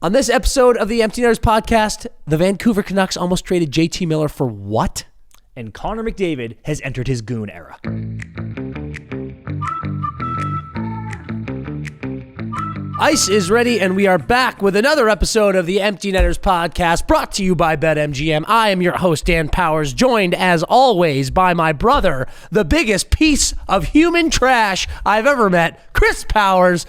On this episode of the Empty Netters podcast, the Vancouver Canucks almost traded JT Miller for what? And Connor McDavid has entered his goon era. Ice is ready, and we are back with another episode of the Empty Netters podcast, brought to you by BETMGM. I am your host, Dan Powers, joined as always by my brother, the biggest piece of human trash I've ever met, Chris Powers.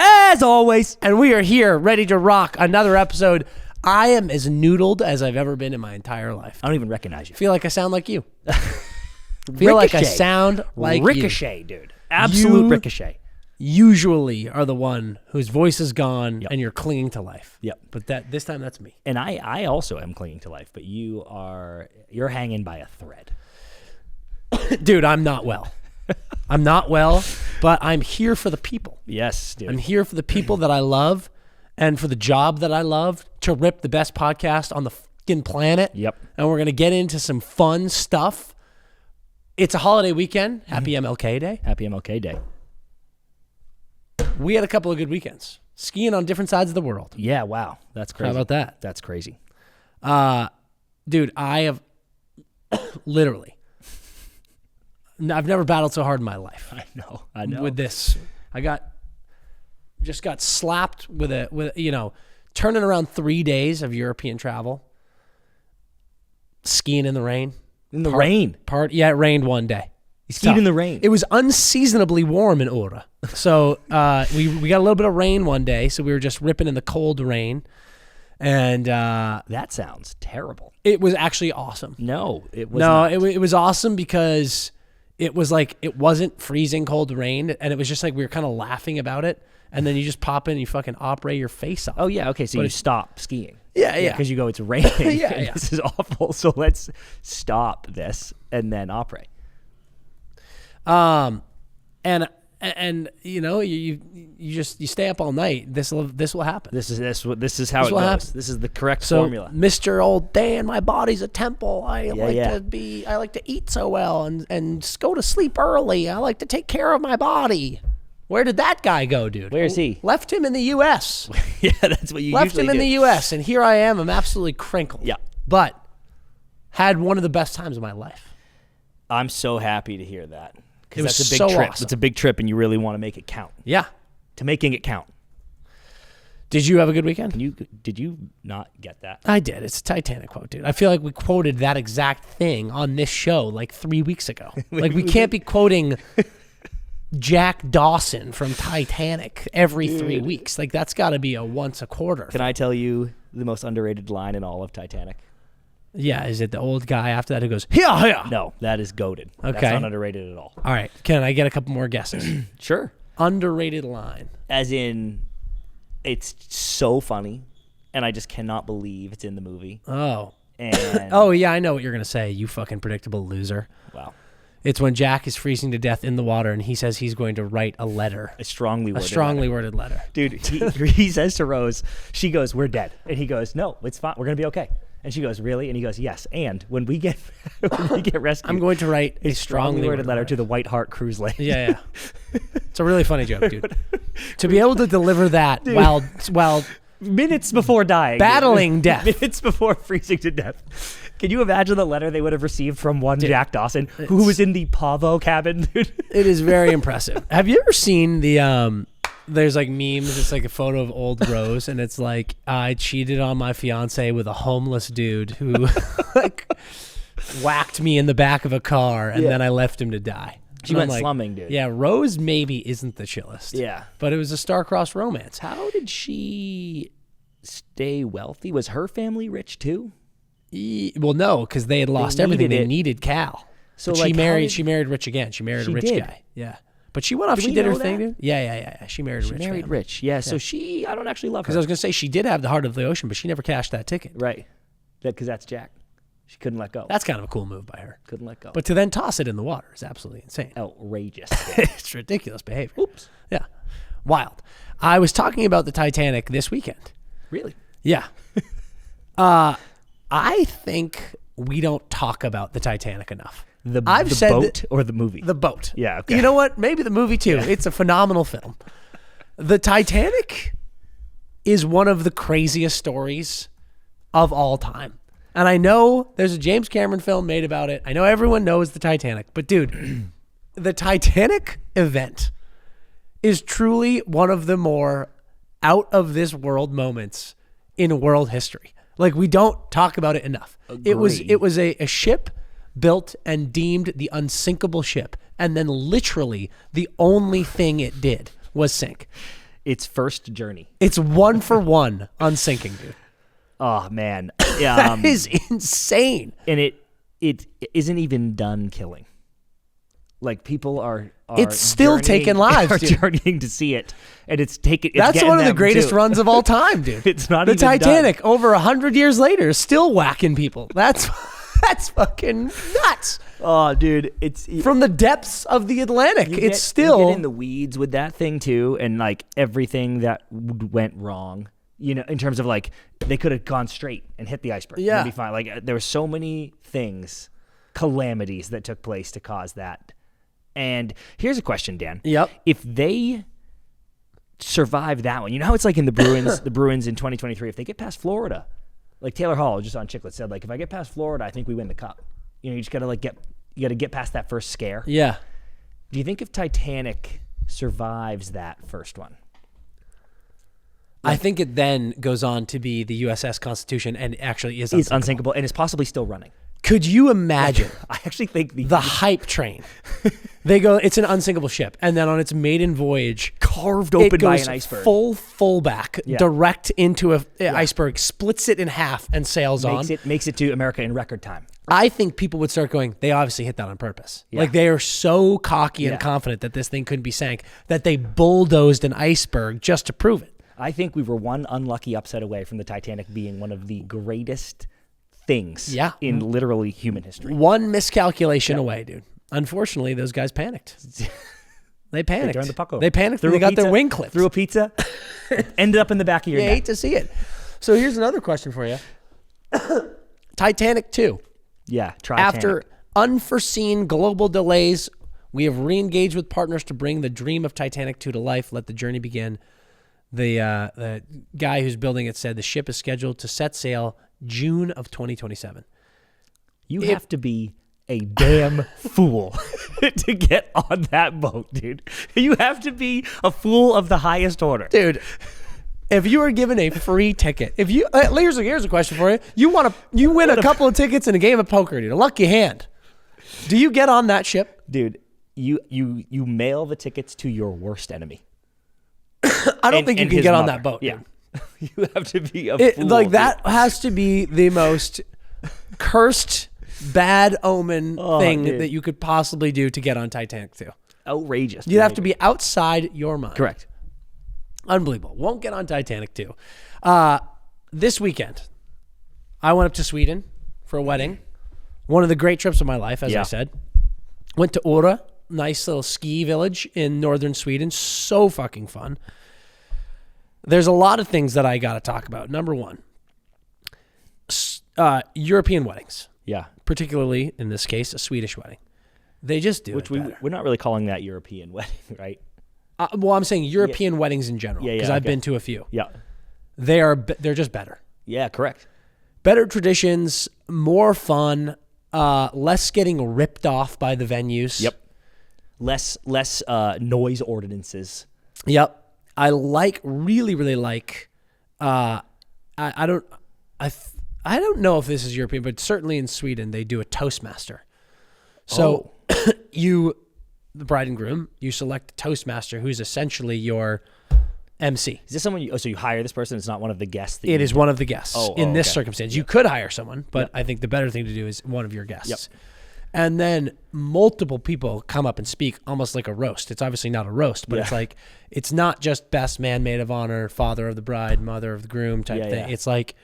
As always, and we are here ready to rock another episode. I am as noodled as I've ever been in my entire life. I don't even recognize you. I feel like I sound like you. Feel like I sound like Ricochet, you. dude. Absolute ricochet. Usually are the one whose voice is gone and you're clinging to life. Yep. But this time that's me. And I also am clinging to life, but you're hanging by a thread. Dude, I'm not well. I'm not well, but I'm here for the people. Yes, dude. I'm here for the people that I love and for the job that I love, to rip the best podcast on the fucking planet. Yep. And we're going to get into some fun stuff. It's a holiday weekend. Happy MLK Day. Happy MLK Day. We had a couple of good weekends. Skiing on different sides of the world. Yeah, wow. That's crazy. How about that? That's crazy. Dude, I have I've never battled so hard in my life. I know. With this, I just got slapped with turning around 3 days of European travel, skiing in the rain. In the rain? Yeah, it rained one day. You skied in the rain? It was unseasonably warm in Ora. So we got a little bit of rain one day, so we were just ripping in the cold rain. And that sounds terrible. It was actually awesome. No, it was not. It was awesome because it was like, it wasn't freezing cold rain, and it was just like we were kind of laughing about it, and then you just pop in and you fucking operate your face off. Oh, yeah, okay, so you stop skiing. Yeah. Because you go, it's raining. Yeah. This is awful, so let's stop this and then operate. And you stay up all night. This will happen. This is how it goes. Happen. This is the correct so, formula. Mr. Old Dan, my body's a temple. I like to eat so well and go to sleep early. I like to take care of my body. Where did that guy go, dude? Where is he? Left him in the U.S. Yeah, that's what you Left usually him in the U.S. and here I am. I'm absolutely crinkled. Yeah, but had one of the best times of my life. I'm so happy to hear that. It was that's a big so trip. awesome. It's a big trip, and you really want to make it count. Yeah. To making it count. Did you have a good weekend? Did you not get that? I did. It's a Titanic quote, dude. I feel like we quoted that exact thing on this show like 3 weeks ago. Like we can't be quoting Jack Dawson from Titanic every 3 weeks. Like that's got to be a once a quarter. Can I tell you the most underrated line in all of Titanic? Yeah, is it the old guy after that who goes, yeah? No, that is goated. Okay. That's not underrated at all. All right. Can I get a couple more guesses? Sure. Underrated line. As in, it's so funny, and I just cannot believe it's in the movie. Oh. And oh, yeah, I know what you're going to say, you fucking predictable loser. Wow. It's when Jack is freezing to death in the water, and he says he's going to write a letter. A strongly worded letter. Dude, he says to Rose, she goes, "We're dead." And he goes, "No, it's fine. We're going to be okay." And she goes, "Really?" And he goes, "Yes. And when we get rescued, I'm going to write a strongly worded letter to the White Hart cruise line." Yeah. It's a really funny joke, dude. To be able to deliver that while minutes before dying, battling death, minutes before freezing to death. Can you imagine the letter they would have received from one Jack Dawson, who was in the Pavo cabin, dude? It is very impressive. Have you ever seen the there's like memes, it's like a photo of old Rose, and it's like, I cheated on my fiance with a homeless dude who like whacked me in the back of a car, and then I left him to die. She went slumming, dude. Yeah, Rose maybe isn't the chillest. Yeah. But it was a star-crossed romance. How did she stay wealthy? Was her family rich too? Well, no, because they had lost everything. They needed Cal. So like, she married rich again. She married a rich guy. Yeah. But she went off. She did her thing, dude. Yeah. She married rich. She married rich. Yeah. So I don't actually love her. Because I was going to say she did have the heart of the ocean, but she never cashed that ticket. Right. Because that's Jack. She couldn't let go. That's kind of a cool move by her. Couldn't let go. But to then toss it in the water is absolutely insane. Outrageous. It's ridiculous behavior. Oops. Yeah. Wild. I was talking about the Titanic this weekend. Really? Yeah. I think we don't talk about the Titanic enough. The boat or the movie? The boat. Yeah, okay. You know what? Maybe the movie too. Yeah. It's a phenomenal film. The Titanic is one of the craziest stories of all time. And I know there's a James Cameron film made about it. I know everyone knows the Titanic. But, dude, the Titanic event is truly one of the more out-of-this-world moments in world history. Like, we don't talk about it enough. Agreed. It was a ship built and deemed the unsinkable ship. And then literally the only thing it did was sink. Its first journey. It's 1-for-1 on sinking, dude. Oh, man. That is insane. And it isn't even done killing. Like, people are it's still taking lives, are dude. journeying to see it, and it's That's one of the greatest runs of all time, dude. It's not the even Titanic done. over 100 years later is still whacking people. That's fucking nuts. Oh, dude, From the depths of the Atlantic, you still get in the weeds with that thing too, and like everything that went wrong. You know, in terms of like they could have gone straight and hit the iceberg. Yeah, it'd be fine. Like there were so many things, calamities that took place to cause that. And here's a question, Dan. Yep. If they survive that one, you know how it's like in the Bruins, the Bruins in 2023, if they get past Florida, like Taylor Hall just on Chiclet said, like if I get past Florida, I think we win the cup. You know, you just gotta like get past that first scare. Yeah. Do you think if Titanic survives that first one? I think it then goes on to be the USS Constitution and actually is unsinkable and is possibly still running. Could you imagine I actually think the hype train? They go, it's an unsinkable ship. And then on its maiden voyage, carved open it goes by an iceberg. full back, direct into an iceberg, splits it in half and sails on. Makes it to America in record time. I think people would start going, they obviously hit that on purpose. Yeah. Like they are so cocky and confident that this thing couldn't be sank that they bulldozed an iceberg just to prove it. I think we were one unlucky upset away from the Titanic being one of the greatest things in literally human history. One miscalculation away, dude. Unfortunately, those guys panicked. They panicked. They turned the puck over. They panicked and they got their wing clipped. Threw a pizza, ended up in the back of your neck. You hate to see it. So here's another question for you. Titanic 2. Yeah, After unforeseen global delays, we have re-engaged with partners to bring the dream of Titanic 2 to life. Let the journey begin. The guy who's building it said the ship is scheduled to set sail June of 2027. You have to be a damn fool to get on that boat, dude. You have to be a fool of the highest order. Dude, if you were given a free ticket, if you here's a question for you. You win a couple of tickets in a game of poker, dude. A lucky hand. Do you get on that ship? Dude, you mail the tickets to your worst enemy. I don't think you can get on that boat. Yeah. You have to be a fool. Like that has to be the most cursed, bad omen thing that you could possibly do to get on Titanic 2. Outrageous. You'd have to be outside your mind. Correct. Unbelievable. Won't get on Titanic 2. This weekend, I went up to Sweden for a wedding. One of the great trips of my life, as I said. Went to Åre, nice little ski village in northern Sweden. So fucking fun. There's a lot of things that I got to talk about. Number one, European weddings. Yeah. Particularly, in this case, a Swedish wedding. They just do it better. We're not really calling that European wedding, right? Well, I'm saying European weddings in general, because I've been to a few. Yeah. They're just better. Yeah, correct. Better traditions, more fun, less getting ripped off by the venues. Yep. Less noise ordinances. Yep. I really like. I don't know if this is European, but certainly in Sweden they do a Toastmaster. So the bride and groom, you select a Toastmaster who's essentially your MC. Is this someone? So you hire this person? It's not one of the guests. It is one of the guests in this circumstance. You could hire someone, but I think the better thing to do is one of your guests. Yep. And then multiple people come up and speak almost like a roast. It's obviously not a roast, but it's like, it's not just best man, maid of honor, father of the bride, mother of the groom type thing. It's like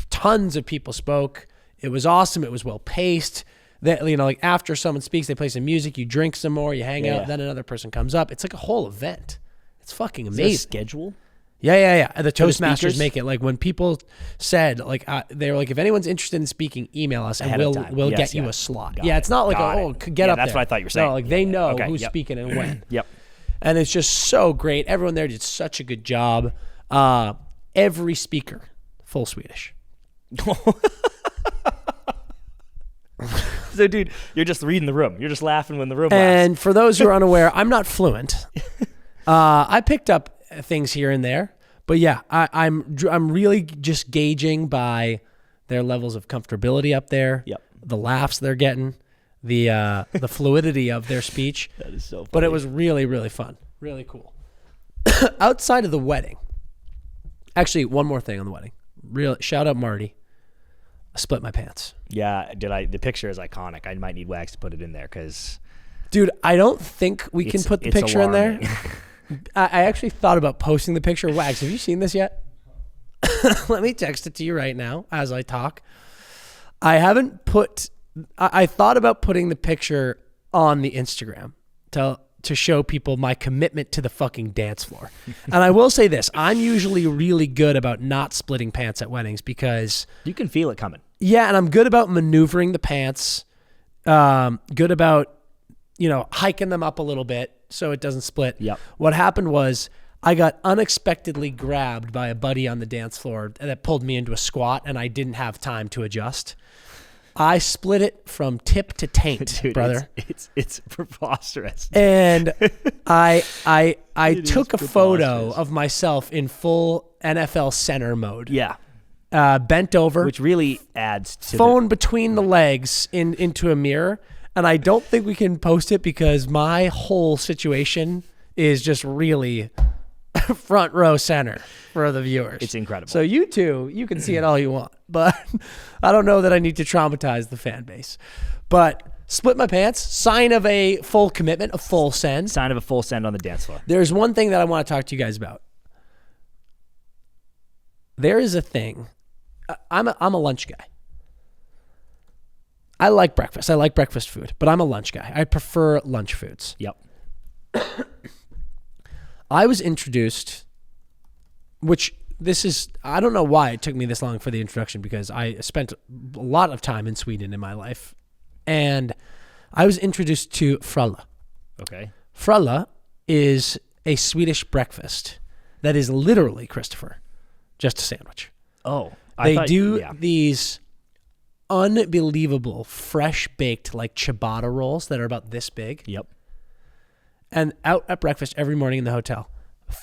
tons of people spoke. It was awesome. It was well paced. That, you know, like after someone speaks, they play some music, you drink some more, you hang out, then another person comes up. It's like a whole event. It's fucking amazing. Is there a schedule? Yeah. The Toastmasters make it. Like when people said, like they were like, if anyone's interested in speaking, email us and we'll get you a slot. It's not like get up. That's there. what I thought you were saying. No, like they know who's speaking and when. Yep. And it's just so great. Everyone there did such a good job. Every speaker, full Swedish. So, dude, you're just reading the room. You're just laughing when the room laughs. And for those who are unaware, I'm not fluent. I picked up things here and there, but yeah, I'm really just gauging by their levels of comfortability up there. Yep. The laughs they're getting, the fluidity of their speech. That is so funny. But it was really, really fun. Really cool. Outside of the wedding, actually, one more thing on the wedding. Shout out Marty. I split my pants. Yeah, the picture is iconic. I might need Wags to put it in there because... Dude, I don't think we can put the picture alarming. in there. I actually thought about posting the picture. Wags, have you seen this yet? Let me text it to you right now as I talk. I thought about putting the picture on the Instagram to show people my commitment to the fucking dance floor. And I will say this, I'm usually really good about not splitting pants at weddings because... You can feel it coming. Yeah, and I'm good about maneuvering the pants, good about, hiking them up a little bit so it doesn't split. Yep. What happened was I got unexpectedly grabbed by a buddy on the dance floor that pulled me into a squat, and I didn't have time to adjust. I split it from tip to taint, Dude, brother. It's preposterous. And I took a preposterous. photo of myself in full NFL center mode. Yeah. Bent over. Which really adds to phone between the legs into a mirror. And I don't think we can post it because my whole situation is just really front row center for the viewers. It's incredible. So you can see it all you want, but I don't know that I need to traumatize the fan base. But split my pants, sign of a full commitment, a full send. Sign of a full send on the dance floor. There's one thing that I want to talk to you guys about. There is a thing. I'm a lunch guy. I like breakfast. I like breakfast food, but I'm a lunch guy. I prefer lunch foods. Yep. I was introduced, I don't know why it took me this long for the introduction because I spent a lot of time in Sweden in my life. And I was introduced to fralla. Okay. Fralla is a Swedish breakfast that is literally, Christopher, just a sandwich. Oh. They do these unbelievable fresh baked like ciabatta rolls that are about this big. Yep. And out at breakfast every morning in the hotel,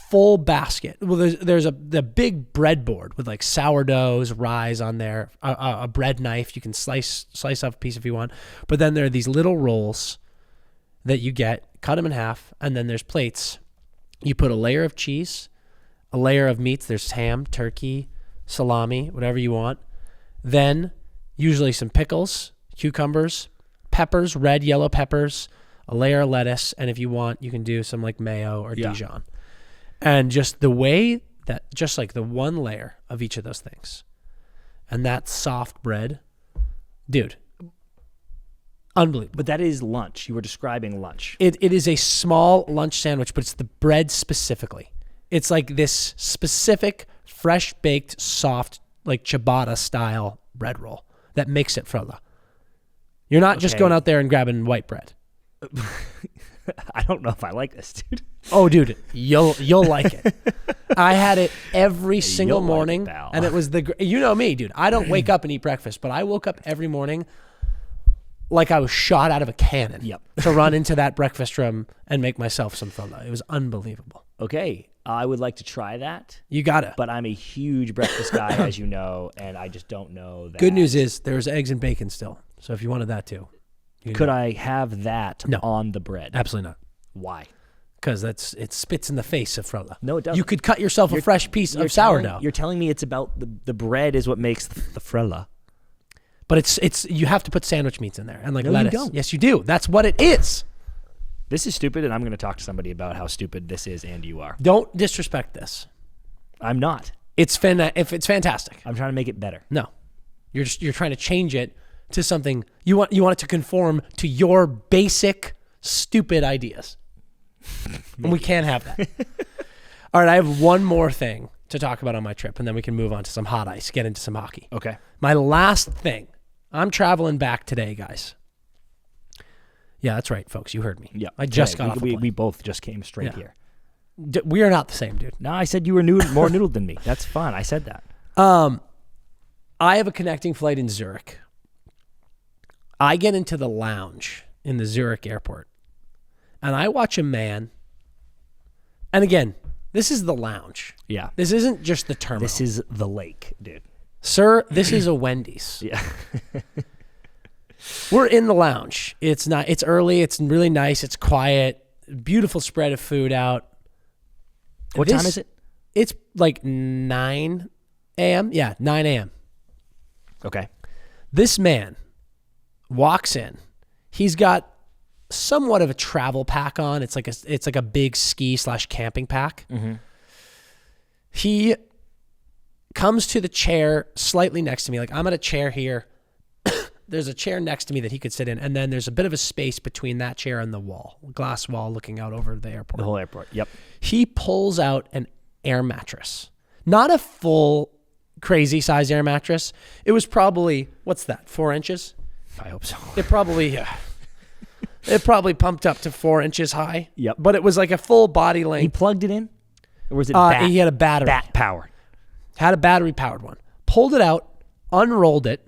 full basket. Well, there's the big bread board with like sourdoughs, rye on there, a bread knife. You can slice off a piece if you want. But then there are these little rolls that you get, cut them in half, and then there's plates. You put a layer of cheese, a layer of meats. There's ham, turkey, salami, whatever you want. Then usually some pickles, cucumbers, peppers, red, yellow peppers, a layer of lettuce, and if you want, you can do some like mayo or Dijon. And just the way that, just like the one layer of each of those things, and that soft bread, dude, unbelievable. But that is lunch. You were describing lunch. It is a small lunch sandwich, but it's the bread specifically. It's like this specific, fresh-baked, soft, like ciabatta-style bread roll that makes it fralla. You're not just going out there and grabbing white bread. I don't know if I like this, dude. Oh, dude, you'll like it. I had it every single morning, and it was you know me, dude. I don't wake up and eat breakfast, but I woke up every morning like I was shot out of a cannon. Yep. To run into that breakfast room and make myself some fralla. It was unbelievable. Okay, I would like to try that. You gotta. But I'm a huge breakfast guy, as you know, and I just don't know that. Good news is there's eggs and bacon still, so if you wanted that too. Could I have that on the bread? Absolutely not. Why? Because it spits in the face of fralla. No, it doesn't. You could cut yourself a fresh piece of sourdough. You're telling me it's about the bread is what makes the fralla. But it's you have to put sandwich meats in there and like lettuce. You don't. Yes, you do. That's what it is. This is stupid, and I'm going to talk to somebody about how stupid this is, and you are. Don't disrespect this. I'm not. It's fantastic. I'm trying to make it better. No, you're trying to change it to something you want it to conform to your basic stupid ideas. And we can't have that. All right, I have one more thing to talk about on my trip, and then we can move on to some hot ice, get into some hockey. Okay. My last thing. I'm traveling back today, guys. Yeah, that's right, folks. You heard me. Yeah. I just got off a plane. We both just came straight here. We are not the same, dude. No, I said you were more noodled than me. That's fine. I said that. I have a connecting flight in Zurich. I get into the lounge in the Zurich airport, and I watch a man. And again, this is the lounge. Yeah. This isn't just the terminal. This is the lake, dude. Sir, this is a Wendy's. Yeah. We're in the lounge. It's early. It's really nice. It's quiet. Beautiful spread of food out. What time is it? It's like 9 a.m. Yeah, 9 a.m. Okay. This man walks in. He's got somewhat of a travel pack on. It's like a big ski/camping pack. Mm-hmm. He comes to the chair slightly next to me. Like, I'm at a chair here. There's a chair next to me that he could sit in, and then there's a bit of a space between that chair and the wall, glass wall looking out over the airport. The whole airport, yep. He pulls out an air mattress. Not a full crazy size air mattress. It was probably, what's that, 4 inches? I hope so. It probably pumped up to 4 inches high. Yep. But it was like a full body length. He plugged it in? Or was it He had a battery. Bat powered. Had a battery powered one. Pulled it out, unrolled it,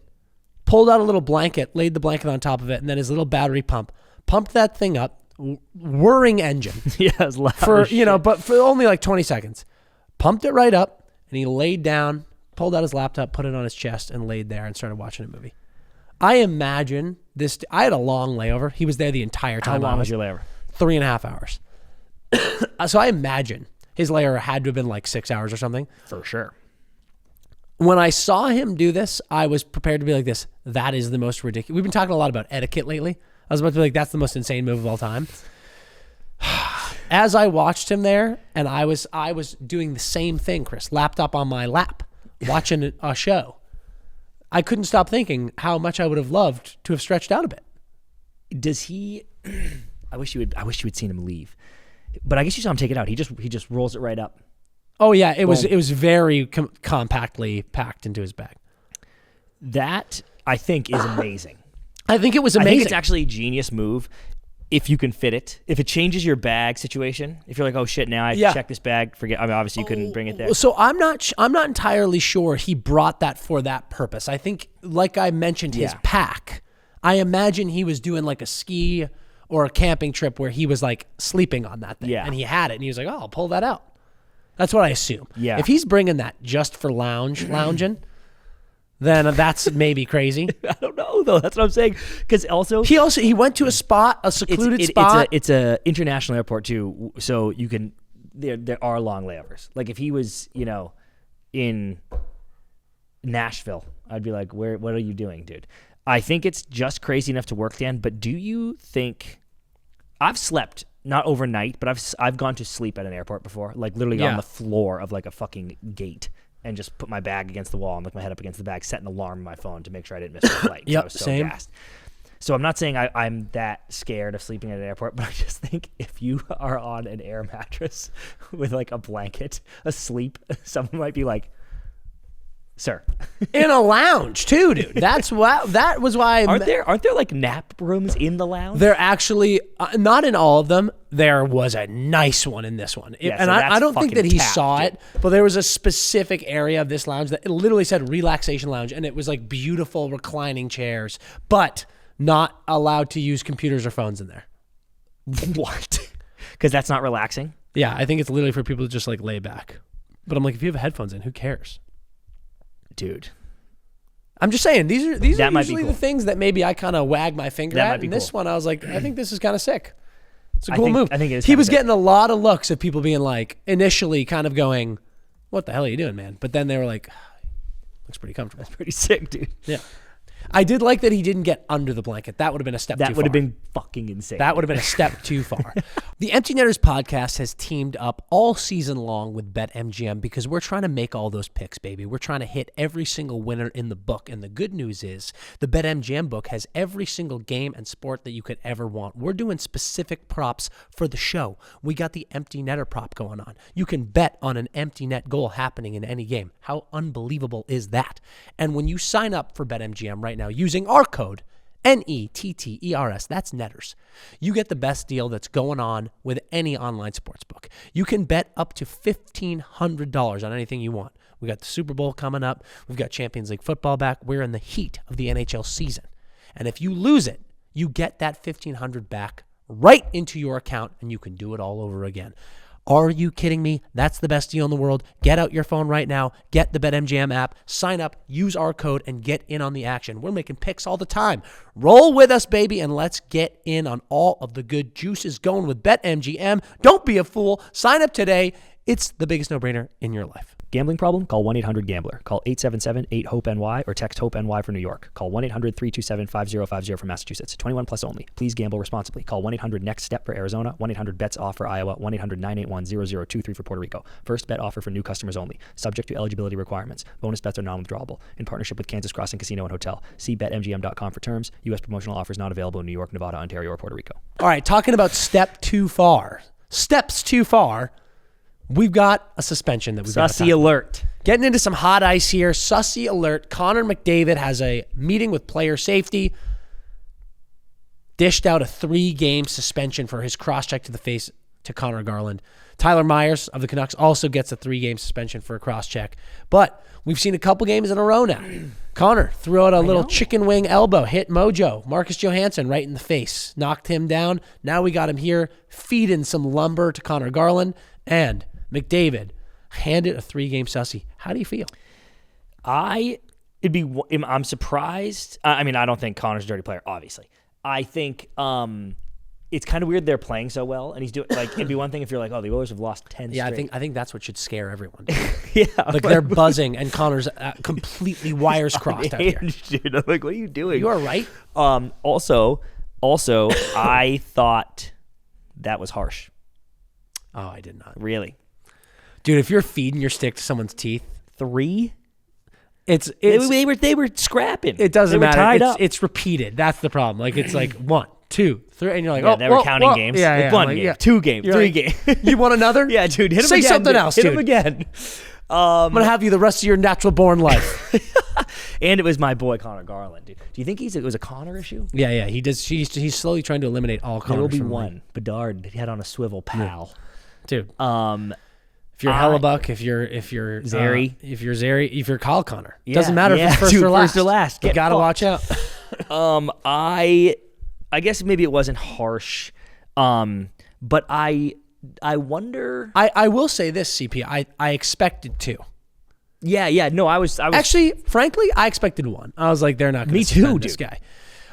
pulled out a little blanket, laid the blanket on top of it, and then his little battery pump. Pumped that thing up, whirring engine. Yeah, it was loud For, as shit. but for only like 20 seconds. Pumped it right up, and he laid down, pulled out his laptop, put it on his chest, and laid there and started watching a movie. I imagine this. I had a long layover. He was there the entire time. How long was your layover? 3.5 hours. So I imagine his layover had to have been like 6 hours or something. For sure. When I saw him do this, I was prepared to be like this. That is the most ridiculous. We've been talking a lot about etiquette lately. I was about to be like, that's the most insane move of all time. As I watched him there, and I was doing the same thing, Chris. Laptop on my lap, watching a show. I couldn't stop thinking how much I would have loved to have stretched out a bit. Does he? I wish you had seen him leave, but I guess you saw him take it out. He just rolls it right up. Oh yeah, it was very compactly packed into his bag. That I think is amazing. I think it was amazing. I think it's actually a genius move if you can fit it. If it changes your bag situation, if you're like, oh shit, now I have to check this bag. Forget. I mean, obviously you couldn't bring it there. So I'm not entirely sure he brought that for that purpose. I think, like I mentioned, his pack. I imagine he was doing like a ski or a camping trip where he was like sleeping on that thing, and he had it, and he was like, oh, I'll pull that out. That's what I assume. Yeah. If he's bringing that just for lounging, then that's maybe crazy. I don't know though. That's what I'm saying. Because he went to a secluded spot. It's a international airport too, so you can. There are long layovers. Like if he was, in Nashville, I'd be like, what are you doing, dude? I think it's just crazy enough to work, Dan. But do you think I've slept? Not overnight, but I've gone to sleep at an airport before, like literally on the floor of like a fucking gate, and just put my bag against the wall and look my head up against the bag, set an alarm on my phone to make sure I didn't miss my flight. Yep, I was so same. gassed. So I'm not saying I'm that scared of sleeping at an airport, but I just think if you are on an air mattress with like a blanket asleep, someone might be like, sir. In a lounge too, dude. That was why. Aren't there like nap rooms in the lounge? They're actually not in all of them. There was a nice one in this one, I don't think that he saw it, but there was a specific area of this lounge that it literally said relaxation lounge, and it was like beautiful reclining chairs, but not allowed to use computers or phones in there. What? Because that's not relaxing? Yeah, I think it's literally for people to just like lay back. But I'm like, if you have headphones in, who cares? Dude, I'm just saying these are usually cool. the things that maybe I kind of wag my finger at. And this one, I was like, I think this is kind of sick. It's a cool move. I think it is. He was getting a lot of looks of people being like, initially kind of going, "What the hell are you doing, man?" But then they were like, "Looks pretty comfortable." That's pretty sick, dude. Yeah. I did like that he didn't get under the blanket. That would have been a step too far. That would have been fucking insane. That would have been a step too far. The Empty Netters podcast has teamed up all season long with BetMGM because we're trying to make all those picks, baby. We're trying to hit every single winner in the book. And the good news is the BetMGM book has every single game and sport that you could ever want. We're doing specific props for the show. We got the empty netter prop going on. You can bet on an empty net goal happening in any game. How unbelievable is that? And when you sign up for BetMGM right now using our code Netters. That's Netters. You get the best deal that's going on with any online sportsbook. You can bet up to $1,500 on anything you want. We got the Super Bowl coming up. We've got Champions League football back. We're in the heat of the NHL season. And if you lose it, you get that $1,500 back right into your account, and you can do it all over again. Are you kidding me? That's the best deal in the world. Get out your phone right now. Get the BetMGM app. Sign up. Use our code and get in on the action. We're making picks all the time. Roll with us, baby, and let's get in on all of the good juices going with BetMGM. Don't be a fool. Sign up today. It's the biggest no-brainer in your life. Gambling problem? Call 1-800-GAMBLER. Call 877-8-HOPE-NY or text HOPE-NY for New York. Call 1-800-327-5050 for Massachusetts. 21 plus only. Please gamble responsibly. Call 1-800-NEXT-STEP for Arizona. 1-800-BETS-OFF for Iowa. 1-800-981-0023 for Puerto Rico. First bet offer for new customers only. Subject to eligibility requirements. Bonus bets are non-withdrawable. In partnership with Kansas Crossing Casino and Hotel. See BetMGM.com for terms. U.S. promotional offers not available in New York, Nevada, Ontario, or Puerto Rico. All right, talking about steps too far. We've got a suspension that we've got to Sussy alert. Getting into some hot ice here. Sussy alert. Connor McDavid has a meeting with player safety. Dished out a 3-game suspension for his cross-check to the face to Connor Garland. Tyler Myers of the Canucks also gets a 3-game suspension for a cross-check. But we've seen a couple games in a row now. Connor threw out a little chicken wing elbow, hit Mojo, Marcus Johansson, right in the face. Knocked him down. Now we got him here feeding some lumber to Connor Garland. And McDavid handed a 3-game sussy. How do you feel? I'm surprised. I mean, I don't think Connor's a dirty player, obviously. I think it's kind of weird they're playing so well, and he's doing like it'd be one thing if you're like, oh, the Oilers have lost 10 Yeah, straight. I think that's what should scare everyone. Yeah, like they're buzzing, and Connor's completely wires crossed out here. Dude, I'm like, what are you doing? You are right. Also, I thought that was harsh. Oh, I did not. Really? Dude, if you're feeding your stick to someone's teeth, 3? It's they were scrapping. It doesn't they matter. Were tied up. It's repeated. That's the problem. Like it's like 1, 2, 3, and you're like, yeah, they were counting games. Yeah, like yeah, 1 like, game, yeah. 2 game, You're 3 like, game. You want another? Yeah, dude. Hit him Say again, something dude. else, Hit dude. him again. I'm gonna have you the rest of your natural born life. And it was my boy Connor Garland, dude. Do you think it was a Connor issue? Yeah. He does. He's slowly trying to eliminate all Connors. There will be from one. Bedard head on a swivel, pal. Dude. If you're Hellebuck, if you're Zary, if you're Kyle Connor, doesn't matter if it's first or last. First or last. You gotta watch out. I guess maybe it wasn't harsh, but I wonder. I will say this, CP. I expected 2. Yeah. No, I was actually, frankly, I expected 1. I was like, they're not going to suspend this guy.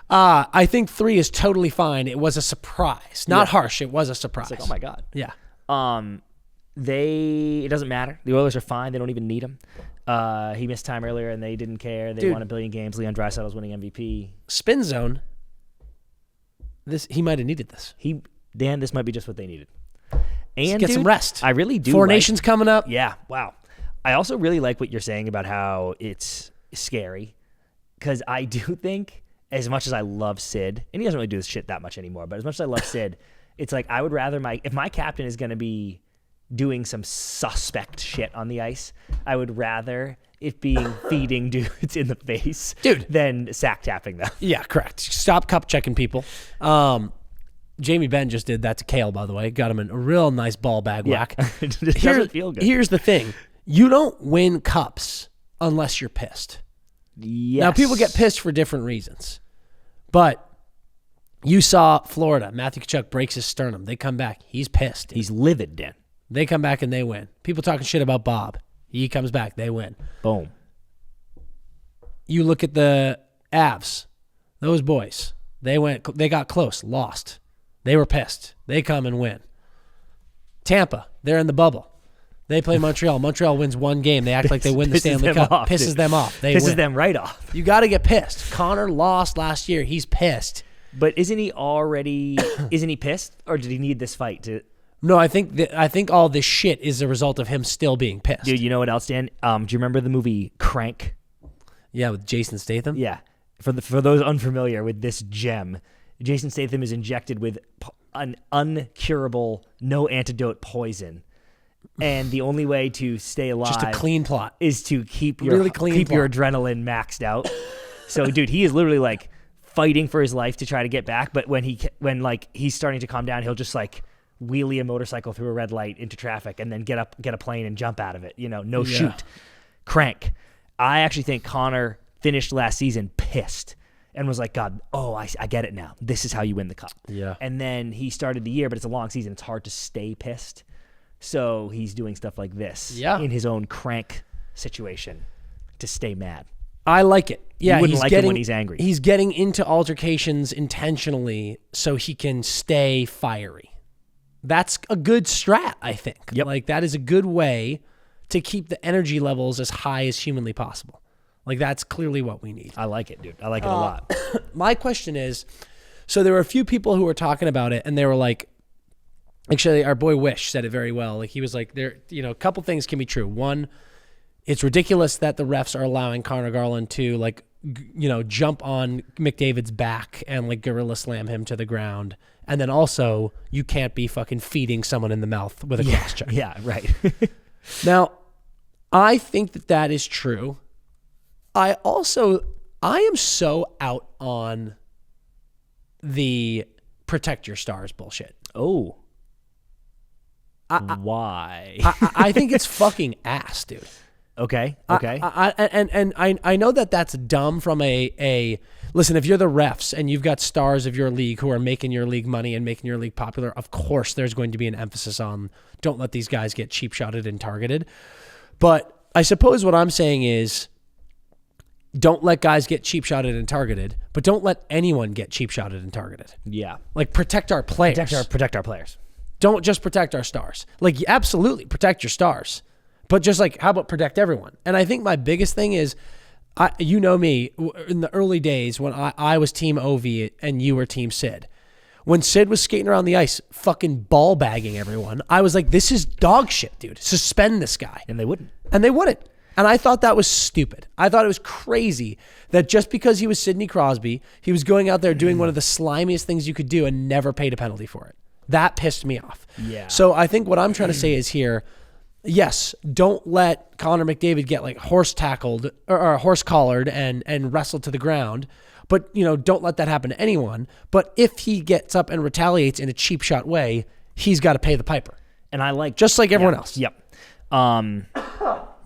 I think 3 is totally fine. It was a surprise, not harsh. It was a surprise. It's like, oh my god. Yeah. It doesn't matter. The Oilers are fine. They don't even need him. He missed time earlier, and they didn't care. They won a billion games. Leon Draisaitl's winning MVP. Spin zone. He might have needed this. This might be just what they needed. And get some rest. I really do. 4 Nations coming up. Yeah. Wow. I also really like what you're saying about how it's scary, because I do think, as much as I love Sid, and he doesn't really do this shit that much anymore, but as much as I love Sid, it's like I would rather if my captain is going to be doing some suspect shit on the ice, I would rather it being feeding dudes in the face, than sack tapping them. Yeah, correct. Stop cup checking people. Jamie Benn just did that to Kale, by the way. Got him a real nice ball bag whack. It doesn't feel good. Here's the thing. You don't win cups unless you're pissed. Yes. Now, people get pissed for different reasons. But you saw Florida. Matthew Tkachuk breaks his sternum. They come back. He's pissed. He's livid, Dan. They come back and they win. People talking shit about Bob. He comes back. They win. Boom. You look at the Avs. Those boys. They got close. Lost. They were pissed. They come and win. Tampa. They're in the bubble. They play Montreal. Montreal wins 1 game. They act like they win the Stanley Cup. Pisses them off. They pisses win. them right off. You got to get pissed. Connor lost last year. He's pissed. But isn't he pissed? Or did he need this fight to... No, I think all this shit is a result of him still being pissed. Dude, you know what else, Dan? Do you remember the movie Crank? Yeah, with Jason Statham? Yeah. For those unfamiliar with this gem, Jason Statham is injected with an uncurable, no antidote poison. And the only way to stay alive, just a clean plot, is to keep your adrenaline maxed out. So, dude, he is literally like fighting for his life to try to get back. But when he's starting to calm down, he'll just like wheelie a motorcycle through a red light into traffic and then get a plane and jump out of it. No shoot. Crank. I actually think Connor finished last season pissed and was like, God, I get it now. This is how you win the cup. Yeah. And then he started the year, but it's a long season. It's hard to stay pissed. So he's doing stuff like this in his own crank situation to stay mad. I like it. Yeah, you wouldn't like him when he's angry. He's getting into altercations intentionally so he can stay fiery. That's a good strat, I think. Yep. Like, that is a good way to keep the energy levels as high as humanly possible. Like, that's clearly what we need. I like it, dude. I like it a lot. My question is, so there were a few people who were talking about it, and they were like, actually, our boy Wish said it very well. Like, he was like, a couple things can be true. One, it's ridiculous that the refs are allowing Connor Garland to, like, jump on McDavid's back and, like, gorilla slam him to the ground. And then also, you can't be fucking feeding someone in the mouth with a cross check. Yeah, right. Now, I think that is true. I am so out on the protect your stars bullshit. Oh. Why? I think it's fucking ass, dude. Okay. I know that's dumb from a listen, if you're the refs and you've got stars of your league who are making your league money and making your league popular, of course there's going to be an emphasis on don't let these guys get cheap shotted and targeted. But I suppose what I'm saying is don't let guys get cheap shotted and targeted, but don't let anyone get cheap shotted and targeted. Yeah. Like, protect our players. Protect our players. Don't just protect our stars. Like, absolutely protect your stars. But just like, how about protect everyone? And I think my biggest thing is, you know me, in the early days when I was Team Ovi and you were Team Sid. When Sid was skating around the ice, fucking ball bagging everyone, I was like, this is dog shit, dude. Suspend this guy. And they wouldn't. And I thought that was stupid. I thought it was crazy that just because he was Sidney Crosby, he was going out there doing one of the slimiest things you could do and never paid a penalty for it. That pissed me off. Yeah. So I think what I'm trying to say is here, yes, don't let Connor McDavid get like horse tackled or horse collared and wrestled to the ground. But, don't let that happen to anyone. But if he gets up and retaliates in a cheap shot way, he's got to pay the piper. And I like... Just like everyone else. Yep.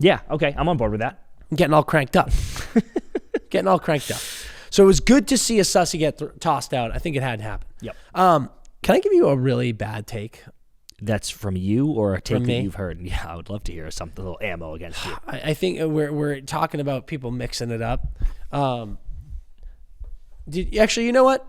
Yeah, okay. I'm on board with that. I'm getting all cranked up. So it was good to see a sussy get tossed out. I think it had to happen. Yep. Can I give you a really bad take? That's from you or a take From that me? you've heard? Yeah, I would love to hear something, a little ammo against you. I think we're talking about people mixing it up. Actually, you know what?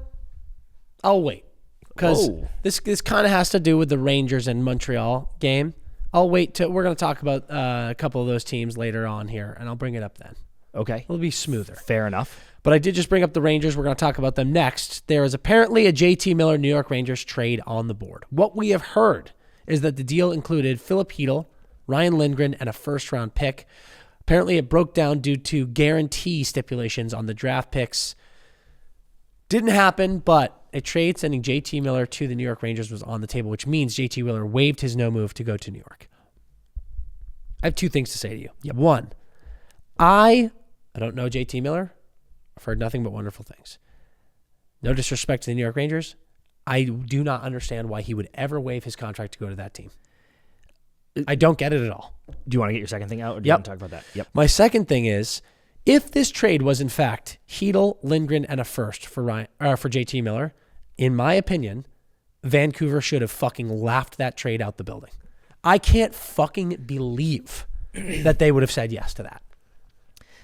I'll wait. Because this kind of has to do with the Rangers and Montreal game. I'll wait we're going to talk about a couple of those teams later on here, and I'll bring it up then. Okay. It'll be smoother. Fair enough. But I did just bring up the Rangers. We're going to talk about them next. There is apparently a JT Miller New York Rangers trade on the board. What we have heard is that the deal included Philip Hedl, Ryan Lindgren, and a first-round pick. Apparently, it broke down due to guarantee stipulations on the draft picks. Didn't happen, but a trade sending JT Miller to the New York Rangers was on the table, which means JT Miller waived his no move to go to New York. I have two things to say to you. Yep. One, I don't know JT Miller. I've heard nothing but wonderful things. No disrespect to the New York Rangers. I do not understand why he would ever waive his contract to go to that team. I don't get it at all. Do you want to get your second thing out, or do you want to talk about that? Yep. My second thing is, if this trade was in fact Hedl, Lindgren, and a first for JT Miller, in my opinion, Vancouver should have fucking laughed that trade out the building. I can't fucking believe that they would have said yes to that.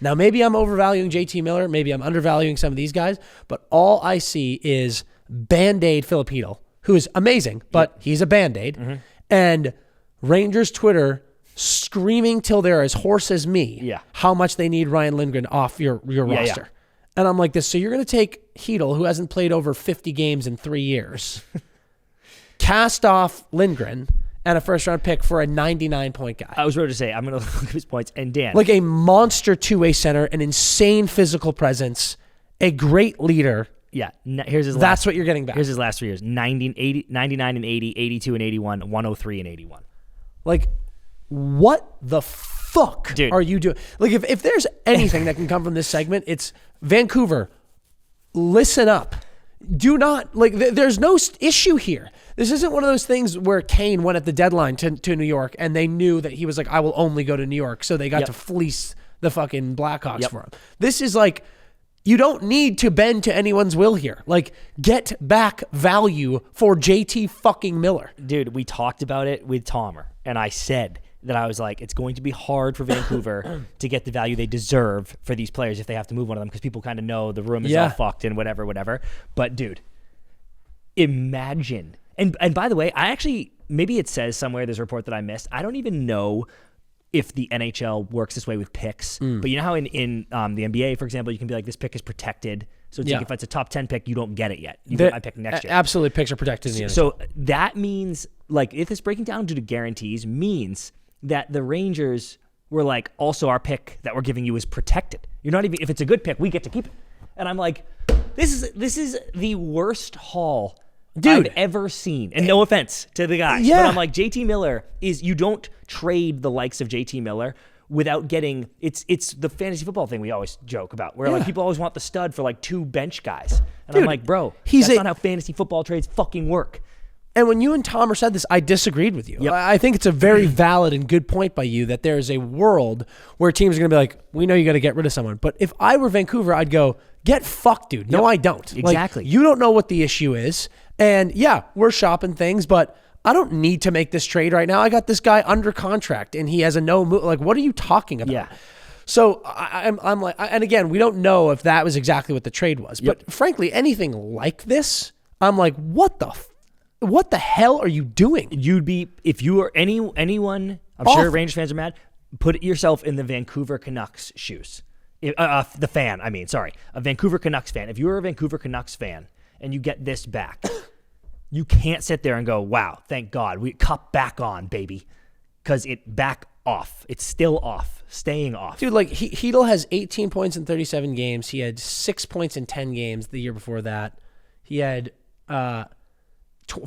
Now, maybe I'm overvaluing JT Miller. Maybe I'm undervaluing some of these guys. But all I see is Band-Aid Philip Hedl, who is amazing, but he's a Band-Aid. Mm-hmm. And Rangers Twitter screaming till they're as hoarse as me how much they need Ryan Lindgren off your roster. And I'm like this. So you're going to take Hedl, who hasn't played over 50 games in 3 years, cast off Lindgren, and a first-round pick for a 99-point guy. I was ready to say, I'm going to look at his points. And Dan. Like a monster two-way center, an insane physical presence, a great leader. Yeah. Here's his That's what you're getting back. Here's his last 3 years. 99 and 80, 82 and 81, 103 and 81. Like, what the fuck are you doing? Like, if there's anything that can come from this segment, it's Vancouver. listen up. Do not, like, there's no issue here. This isn't one of those things where Kane went at the deadline to New York and they knew that he was like, I will only go to New York. So they got to fleece the fucking Blackhawks for him. This is like, you don't need to bend to anyone's will here. Like, get back value for JT fucking Miller. Dude, we talked about it with Tomer, and I said that I was like, it's going to be hard for Vancouver to get the value they deserve for these players if they have to move one of them, because people kind of know the room is all fucked and whatever. But dude, imagine. And by the way, I actually, maybe it says somewhere, there's a report that I missed. I don't even know if the NHL works this way with picks. But you know how in the NBA, for example, you can be like, this pick is protected. So it's like if it's a top 10 pick, you don't get it yet. You get my pick next year. Absolutely, picks are protected in the NHL. So that means, like, if it's breaking down due to guarantees, means that the Rangers were like, also our pick that we're giving you is protected. You're not even, if it's a good pick, we get to keep it. And I'm like, this is the worst haul I've ever seen. And no offense to the guys. But I'm like, JT Miller is, you don't trade the likes of JT Miller without getting, it's the fantasy football thing we always joke about, where like people always want the stud for like 2 bench guys. And I'm like, bro, that's not how fantasy football trades fucking work. And when you and Tomer said this, I disagreed with you. Yep. I think it's a very valid and good point by you that there is a world where teams are going to be like, we know you got to get rid of someone. But if I were Vancouver, I'd go, get fucked, dude. No, I don't. Exactly. Like, you don't know what the issue is. And yeah, we're shopping things, but I don't need to make this trade right now. I got this guy under contract and he has a no move. Like, what are you talking about? Yeah. So I'm like, and again, we don't know if that was exactly what the trade was. But frankly, anything like this, I'm like, what the hell are you doing? You'd be, if you are anyone, I'm sure Rangers fans are mad, put yourself in the Vancouver Canucks shoes. A Vancouver Canucks fan. If you're a Vancouver Canucks fan and you get this back, you can't sit there and go, wow, thank God, we cup back on, baby. Because it back off. It's still off, staying off. Dude, like, Hedl has 18 points in 37 games. He had 6 points in 10 games the year before that. He had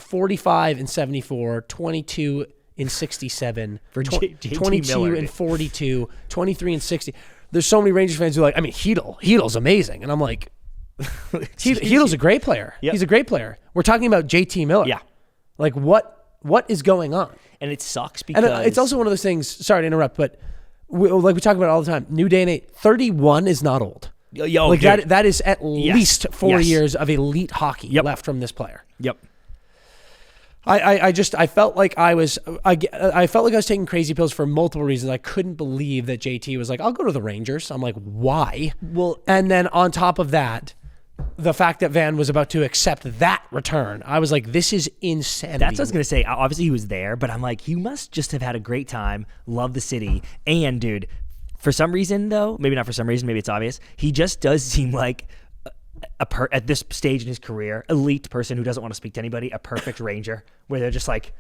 45 in 74, 22 in 67, for 22 Miller, in 42, 23 in 60. There's so many Rangers fans who are like, I mean, Hedl's amazing. And I'm like, Hedl's a great player. Yep. He's a great player. We're talking about JT Miller. Yeah. Like, what is going on? And it sucks because... And it's also one of those things, sorry to interrupt, but we talk about it all the time. New day and age, 31 is not old. Like, that is at least 4 years of elite hockey left from this player. Yep. I felt like I felt like I was taking crazy pills for multiple reasons. I couldn't believe that JT was like, I'll go to the Rangers. I'm like, why? Well, and then on top of that, the fact that Van was about to accept that return, I was like, this is insanity. That's what I was going to say. Obviously, he was there, but I'm like, you must just have had a great time, love the city. And, dude, for some reason, though, maybe not for some reason, maybe it's obvious, he just does seem like, at this stage in his career, elite person who doesn't want to speak to anybody, a perfect Ranger, where they're just like,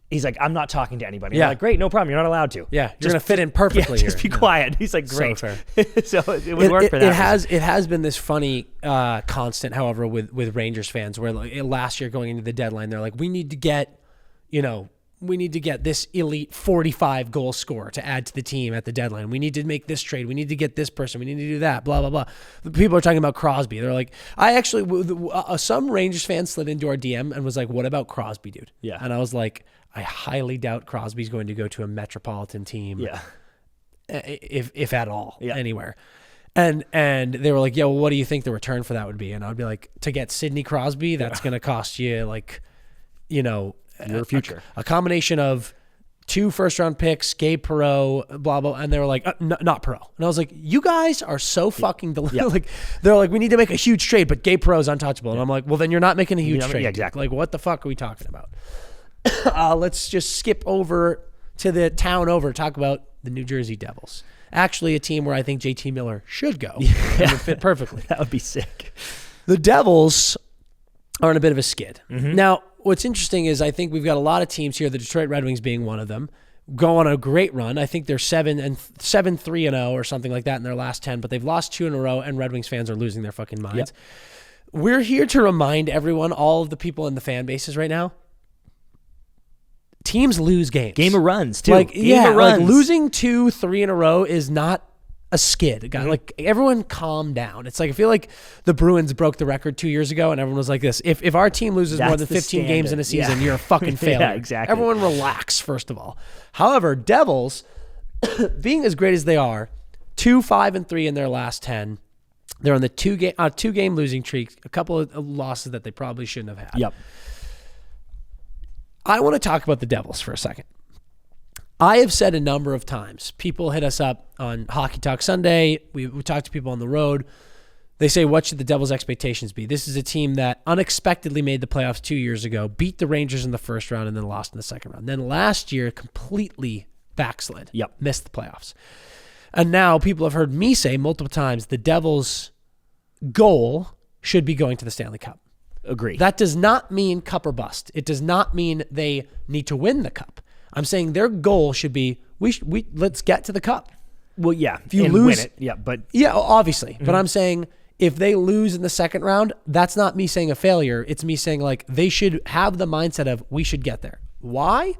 he's like, I'm not talking to anybody. Yeah. Like, great, no problem. You're not allowed to. Yeah, you're going to fit in perfectly here. Just be quiet. He's like, great. So fair. So it would work for that. It has been this funny constant, however, with Rangers fans, where like, last year going into the deadline, they're like, we need to get this elite 45 goal scorer to add to the team at the deadline. We need to make this trade. We need to get this person. We need to do that, blah, blah, blah. People are talking about Crosby. They're like, some Rangers fans slid into our DM and was like, what about Crosby, dude? Yeah. And I was like, I highly doubt Crosby's going to go to a metropolitan team. Yeah. If at all, anywhere. And they were like, yeah, well, what do you think the return for that would be? And I'd be like, to get Sidney Crosby, that's going to cost you like, your future. A combination of 2 first-round picks, Gabe Perreault, blah, blah. And they were like, not Perreault. And I was like, you guys are so fucking like, they're like, we need to make a huge trade, but Gabe Perreault's untouchable. And I'm like, well, then you're not making a huge trade. Yeah, exactly. Like, what the fuck are we talking about? Let's just skip over to the town over, talk about the New Jersey Devils. Actually, a team where I think JT Miller should go. And would fit perfectly. That would be sick. The Devils are in a bit of a skid. Mm-hmm. Now, what's interesting is I think we've got a lot of teams here, the Detroit Red Wings being one of them, go on a great run. I think they're 7-3-0 or something like that in their last 10, but they've lost 2 in a row, and Red Wings fans are losing their fucking minds. Yep. We're here to remind everyone, all of the people in the fan bases right now, teams lose games. Game of runs, too. Like, Game of runs. Like losing 2-3 in a row is not a skid. Like everyone calm down. It's like I feel like the Bruins broke the record 2 years ago and everyone was like this. If our team loses more than 15 games in a season, you're a fucking failure. Yeah, exactly. Everyone relax, first of all. However, Devils, being as great as they are, 2-5-3 in their last 10. They're on the two-game losing streak, a couple of losses that they probably shouldn't have had. Yep. I want to talk about the Devils for a second. I have said a number of times, people hit us up on Hockey Talk Sunday. We talk to people on the road. They say, what should the Devils' expectations be? This is a team that unexpectedly made the playoffs 2 years ago, beat the Rangers in the first round, and then lost in the second round. Then last year, completely backslid. Yep. Missed the playoffs. And now people have heard me say multiple times the Devils' goal should be going to the Stanley Cup. Agree. That does not mean cup or bust. It does not mean they need to win the cup. I'm saying their goal should be let's get to the cup. Well, yeah. If you lose, win it, yeah, but yeah, obviously. But I'm saying if they lose in the second round, that's not me saying a failure. It's me saying like they should have the mindset of we should get there. Why?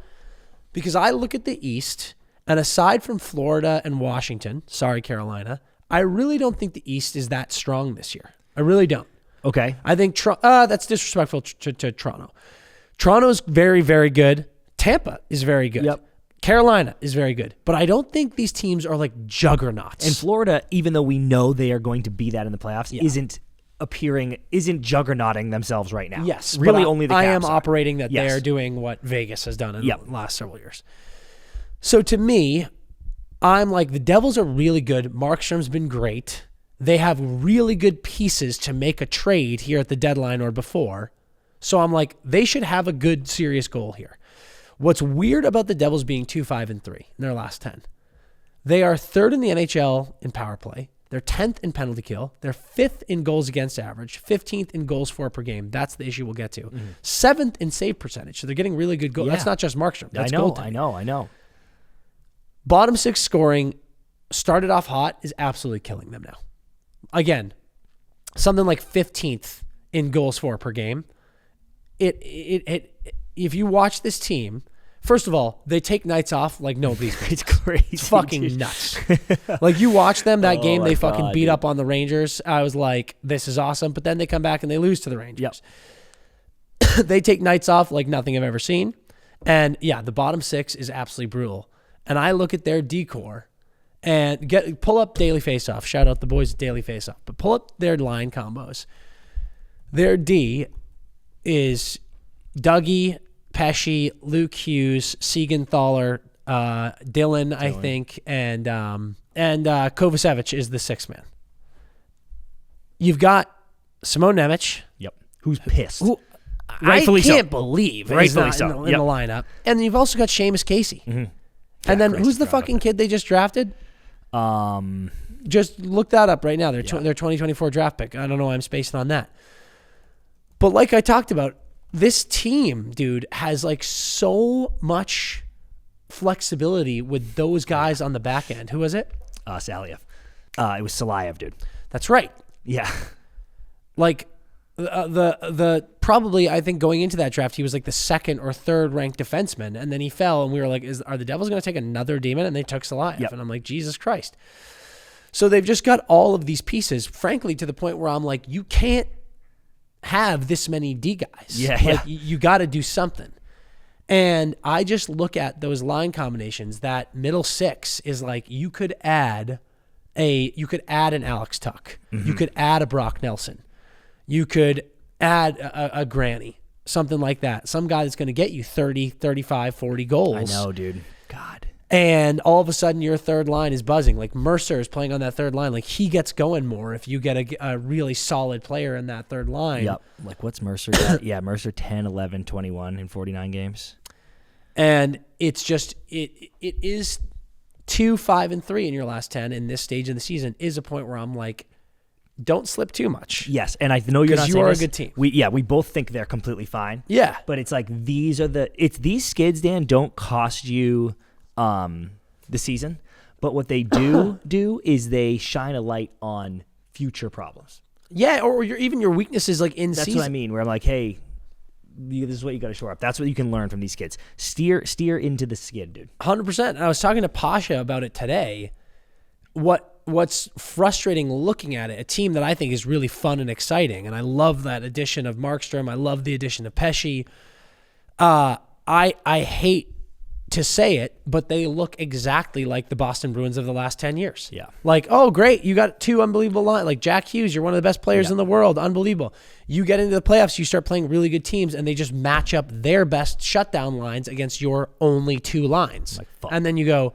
Because I look at the East, and aside from Florida and Washington, sorry Carolina, I really don't think the East is that strong this year. I really don't. okay. I think that's disrespectful to Toronto. Toronto's very, very good. Tampa is very good. Yep. Carolina is very good. But I don't think these teams are like juggernauts. And Florida, even though we know they are going to be that in the playoffs, isn't juggernauting themselves right now. Yes. Really but only the I Caps am are. operating that Yes. they're doing what Vegas has done in the last several years. So to me, I'm like, the Devils are really good. Markstrom's been great. They have really good pieces to make a trade here at the deadline or before. So I'm like, they should have a good, serious goal here. What's weird about the Devils being 2-5-3 in their last 10, they are third in the NHL in power play. They're 10th in penalty kill. They're 5th in goals against average, 15th in goals for per game. That's the issue we'll get to. 7th in save percentage. So they're getting really good goals. Yeah. That's not just Markstrom. That's I know. goaltending. Bottom six scoring started off hot is absolutely killing them now. Again, something like 15th in goals for per game. If you watch this team, first of all, they take nights off like nobody's business. It's crazy. It's fucking nuts. Like you watch them that game, my they fucking God, beat dude. up on the Rangers. I was like, this is awesome. But then they come back and they lose to the Rangers. They take nights off like nothing I've ever seen. And yeah, the bottom six is absolutely brutal. And I look at their decor and pull up Daily Faceoff. Shout out the boys at Daily Faceoff. But pull up their line combos. Their D is Doughty, Pesci, Luke Hughes, Siegenthaler, Dylan, I think, and Kovacevic is the sixth man. You've got Simone Nemec. Yep. Who's pissed? Who Rightfully I so. can't believe Rightfully is so. not in the lineup. And then you've also got Seamus Casey. And then who's the fucking kid they just drafted? Just look that up right now. Their 2024 draft pick. I don't know why I'm spacing on that. But like I talked about, this team, dude, has like so much flexibility with those guys on the back end. Who was it? Saliev. It was Saliev, dude. That's right. Yeah. Like the probably, I think going into that draft, he was like the second or third ranked defenseman, and then he fell, and we were like, are the Devils going to take another demon? And they took Saliev, and I'm like, Jesus Christ. So they've just got all of these pieces, frankly, to the point where I'm like, you can't have this many D guys. Yeah. You got to do something. And I just look at those line combinations. That middle six is like you could add an Alex Tuck. You could add a Brock Nelson. You could add a Granny, something like that. Some guy that's going to get you 30, 35, 40 goals. I know, dude. God. And all of a sudden your third line is buzzing. Like Mercer is playing on that third line. Like he gets going more if you get a really solid player in that third line. Yep. Like what's Mercer got? Yeah, Mercer 10, 11, 21 in 49 games. And it's just, it is 2-5-3 in your last 10 in this stage of the season is a point where I'm like, don't slip too much. Yes, and I know you're not saying you are this. a good team. We both think they're completely fine. Yeah. But it's like these skids, Dan, don't cost you the season. But what they do is they shine a light on future problems. Yeah, or even your weaknesses like in That's season. what I mean, where I'm like, hey, this is what you got to shore up. That's what you can learn from these skids. Steer into the skid, dude. 100%. And I was talking to Pasha about it today. What what's frustrating looking at it, a team that I think is really fun and exciting, and I love that addition of Markstrom. I love the addition of Pesci. I hate to say it, but they look exactly like the Boston Bruins of the last 10 years. Yeah. Like, oh, great, you got 2 unbelievable lines. Like Jack Hughes, you're one of the best players in the world. Unbelievable. You get into the playoffs, you start playing really good teams, and they just match up their best shutdown lines against your only 2 lines. And then you go,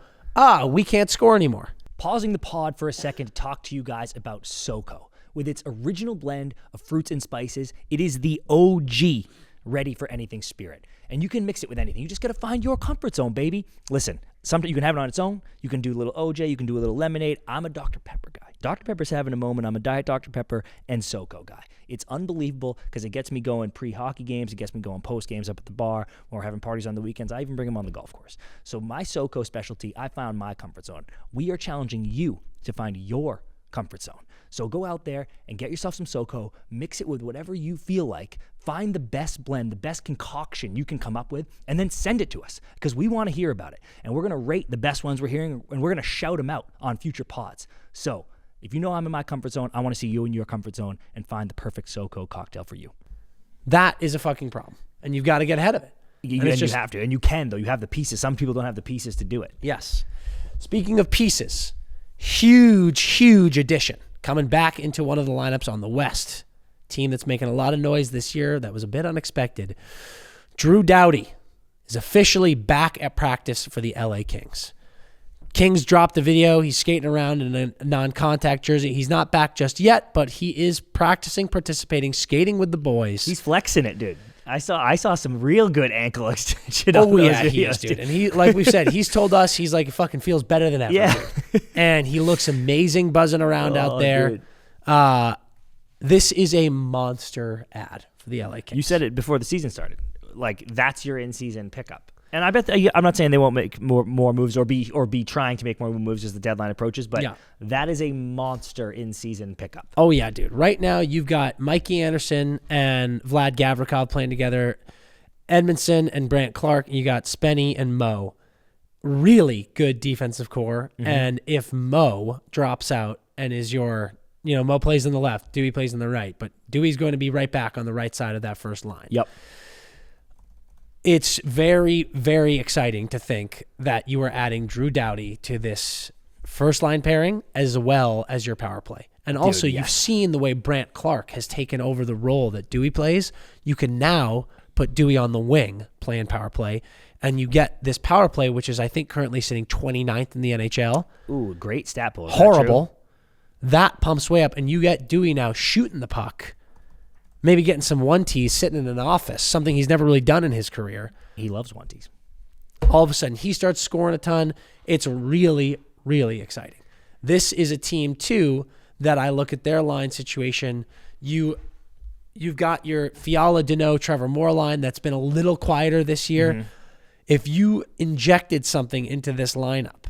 we can't score anymore. Pausing the pod for a second to talk to you guys about SoCo. With its original blend of fruits and spices, it is the OG ready for anything spirit. And you can mix it with anything. You just got to find your comfort zone, baby. Listen, sometimes you can have it on its own. You can do a little OJ. You can do a little lemonade. I'm a Dr. Pepper guy. Dr. Pepper's having a moment. I'm a Diet Dr. Pepper and SoCo guy. It's unbelievable because it gets me going pre-hockey games. It gets me going post games up at the bar when we're having parties on the weekends. I even bring them on the golf course. So my SoCo specialty, I found my comfort zone. We are challenging you to find your comfort zone. So go out there and get yourself some SoCo, mix it with whatever you feel like, find the best blend, the best concoction you can come up with, and then send it to us because we want to hear about it. And we're going to rate the best ones we're hearing, and we're going to shout them out on future pods. So if you know I'm in my comfort zone, I want to see you in your comfort zone and find the perfect SoCo cocktail for you. That is a fucking problem, and you've got to get ahead of it. You have to, and you can, though. You have the pieces. Some people don't have the pieces to do it. Yes. Speaking of pieces, huge addition coming back into one of the lineups on the West. Team that's making a lot of noise this year that was a bit unexpected. Drew Doughty is officially back at practice for the LA Kings. Kings dropped the video. He's skating around in a non-contact jersey. He's not back just yet, but he is practicing, participating, skating with the boys. He's flexing it, dude. I saw some real good ankle extension. Oh yeah, he is, dude. And he, like we've said, he's told us he's like, it fucking feels better than ever. Yeah. And he looks amazing buzzing around out there. This is a monster ad for the LA Kings. You said it before the season started. Like, that's your in-season pickup. And I bet I'm not saying they won't make more moves or be trying to make more moves as the deadline approaches, but that is a monster in-season pickup. Oh yeah, dude. Right now you've got Mikey Anderson and Vlad Gavrikov playing together, Edmondson and Brant Clark, and you got Spenny and Mo. Really good defensive core. Mm-hmm. And if Mo drops out and is your, Mo plays on the left, Dewey plays on the right, but Dewey's going to be right back on the right side of that first line. Yep. It's very, very exciting to think that you are adding Drew Doughty to this first line pairing as well as your power play. And also, you've seen the way Brant Clark has taken over the role that Dewey plays. You can now put Dewey on the wing playing power play, and you get this power play, which is, I think, currently sitting 29th in the NHL. Ooh, great stat pull. Horrible. That pumps way up, and you get Dewey now shooting the puck. Maybe getting some one-tees, sitting in an office, something he's never really done in his career. He loves one-tees. All of a sudden, he starts scoring a ton. It's really, really exciting. This is a team, too, that I look at their line situation. You've got your Fiala, Deneau, Trevor Moore line that's been a little quieter this year. Mm-hmm. If you injected something into this lineup,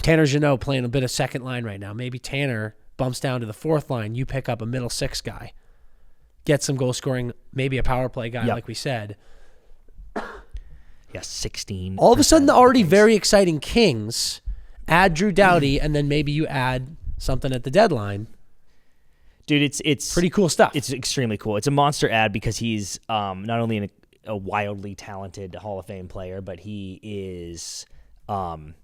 Tanner Jeannot playing a bit of second line right now. Maybe Tanner bumps down to the fourth line. You pick up a middle six guy. Get some goal scoring, maybe a power play guy, like we said. Yeah, 16. All of a sudden, the already very exciting Kings add Drew Doughty, and then maybe you add something at the deadline. Dude, it's pretty cool stuff. It's extremely cool. It's a monster ad because he's not only a wildly talented Hall of Fame player, but he is one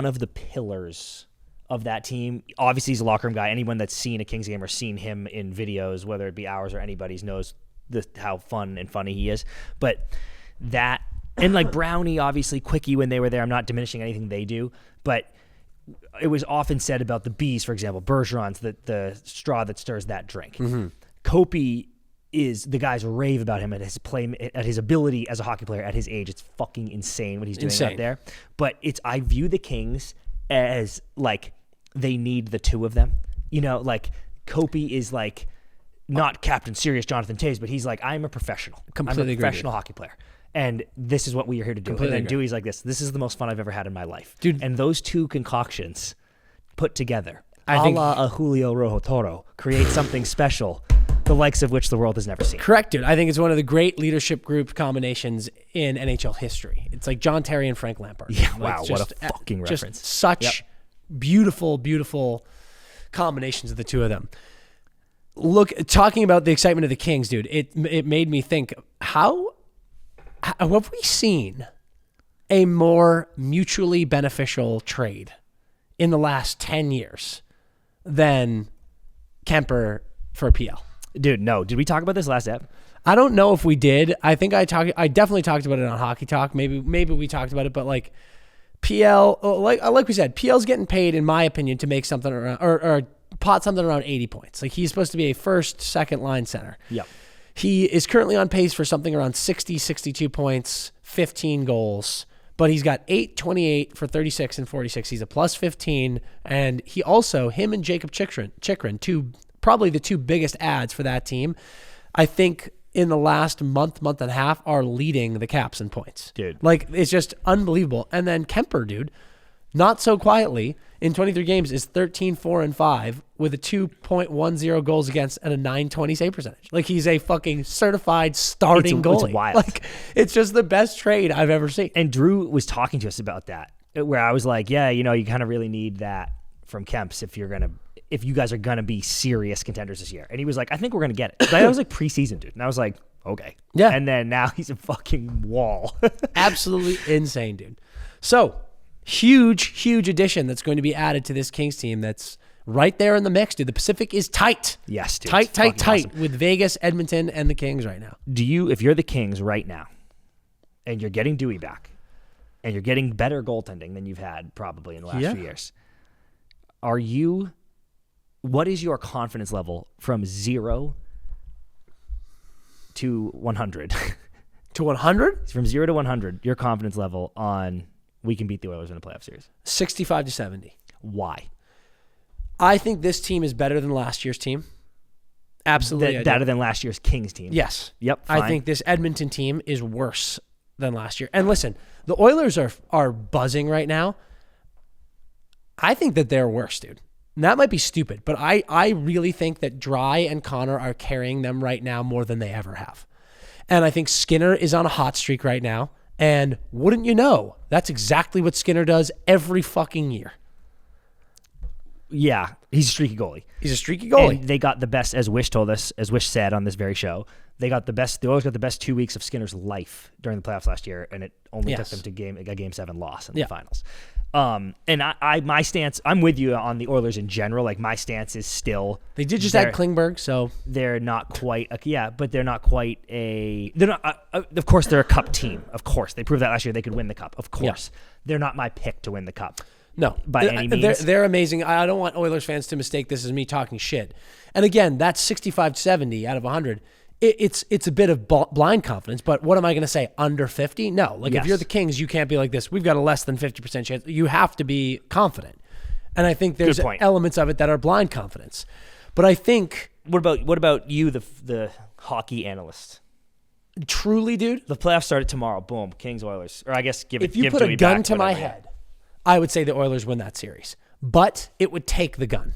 of the pillars of that team. Obviously, he's a locker room guy. Anyone that's seen a Kings game or seen him in videos, whether it be ours or anybody's, knows how fun and funny he is. But that, and like Brownie, obviously, Quickie when they were there, I'm not diminishing anything they do, but it was often said about the Bees, for example, Bergeron's the straw that stirs that drink. Mm-hmm. Kopi is, the guys rave about him at his play, at his ability as a hockey player at his age. It's fucking insane what he's doing out there. But I view the Kings as like, they need the two of them. Like Kopi is like not Captain Serious Jonathan Toews, but he's like, I'm a professional. Completely I'm a professional hockey player. And this is what we are here to do. Completely and then Dewey's like this. This is the most fun I've ever had in my life. Dude. And those two concoctions put together, a la a Julio Rojo Toro, create something special, the likes of which the world has never seen. Correct, dude. I think it's one of the great leadership group combinations in NHL history. It's like John Terry and Frank Lampard. Yeah, wow, what a fucking reference. Just such beautiful, beautiful combinations of the two of them. Look, talking about the excitement of the Kings, dude, it made me think, how have we seen a more mutually beneficial trade in the last 10 years than Kemper for PL? Dude, no. Did we talk about this last ep? I don't know if we did. I think I definitely talked about it on Hockey Talk. Maybe we talked about it, but like PL, like we said, PL's getting paid, in my opinion, to make something around or pot something around 80 points. Like, he's supposed to be a first, second line center. Yep. He is currently on pace for something around 60, 62 points, 15 goals, but he's got 828 for 36 and 46. He's a plus 15, and he also, him and Jacob Chikrin, probably the two biggest ads for that team, I think in the last month and a half, are leading the Caps in points. Dude. Like, it's just unbelievable. And then Kemper, dude, not so quietly, in 23 games is 13-4-5 with a 2.10 goals against and a 920 save percentage. Like, he's a fucking certified starting goalie. It's wild. Like, it's just the best trade I've ever seen. And Drew was talking to us about that, where I was like, yeah, you kind of really need that from Kemps if you guys are gonna be serious contenders this year. And he was like, I think we're gonna get it. That was like preseason, dude. And I was like, okay. Yeah. And then now he's a fucking wall. Absolutely insane, dude. So, huge addition that's going to be added to this Kings team that's right there in the mix, dude. The Pacific is tight. Yes, dude. Tight Awesome. with Vegas, Edmonton, and the Kings right now. If you're the Kings right now, and you're getting Doughty back, and you're getting better goaltending than you've had probably in the last few years, what is your confidence level from 0 to 100? To 100? From 0 to 100, your confidence level on we can beat the Oilers in a playoff series. 65 to 70. Why? I think this team is better than last year's team. Absolutely. Better than last year's Kings team. Yes. Yep. Fine. I think this Edmonton team is worse than last year. And listen, the Oilers are buzzing right now. I think that they're worse, dude. And that might be stupid, but I really think that Dry and Connor are carrying them right now more than they ever have. And I think Skinner is on a hot streak right now. And wouldn't you know, that's exactly what Skinner does every fucking year. Yeah, he's a streaky goalie. He's a streaky goalie. And they got the best, as Wish told us, as Wish said on this very show, they always got the best 2 weeks of Skinner's life during the playoffs last year, and it only took them to a game 7 loss in the finals. And my stance, I'm with you on the Oilers in general. Like, my stance is still, they did just add Klingberg, so they're not quite but they're not quite of course they're a cup team. Of course, they proved that last year they could win the cup. Of course, they're not my pick to win the cup. No, by any means. They're amazing. I don't want Oilers fans to mistake this as me talking shit. And again, that's 65-70 out of 100. It's a bit of blind confidence, but what am I going to say? Under 50? No. Like, if you're the Kings, you can't be like this. We've got a less than 50% chance. You have to be confident. And I think there's elements of it that are blind confidence. But I think... What about you, the hockey analyst? Truly, dude? The playoffs started tomorrow. Boom. Kings, Oilers. Or I guess if you put a gun to my head, I would say the Oilers win that series. But it would take the gun.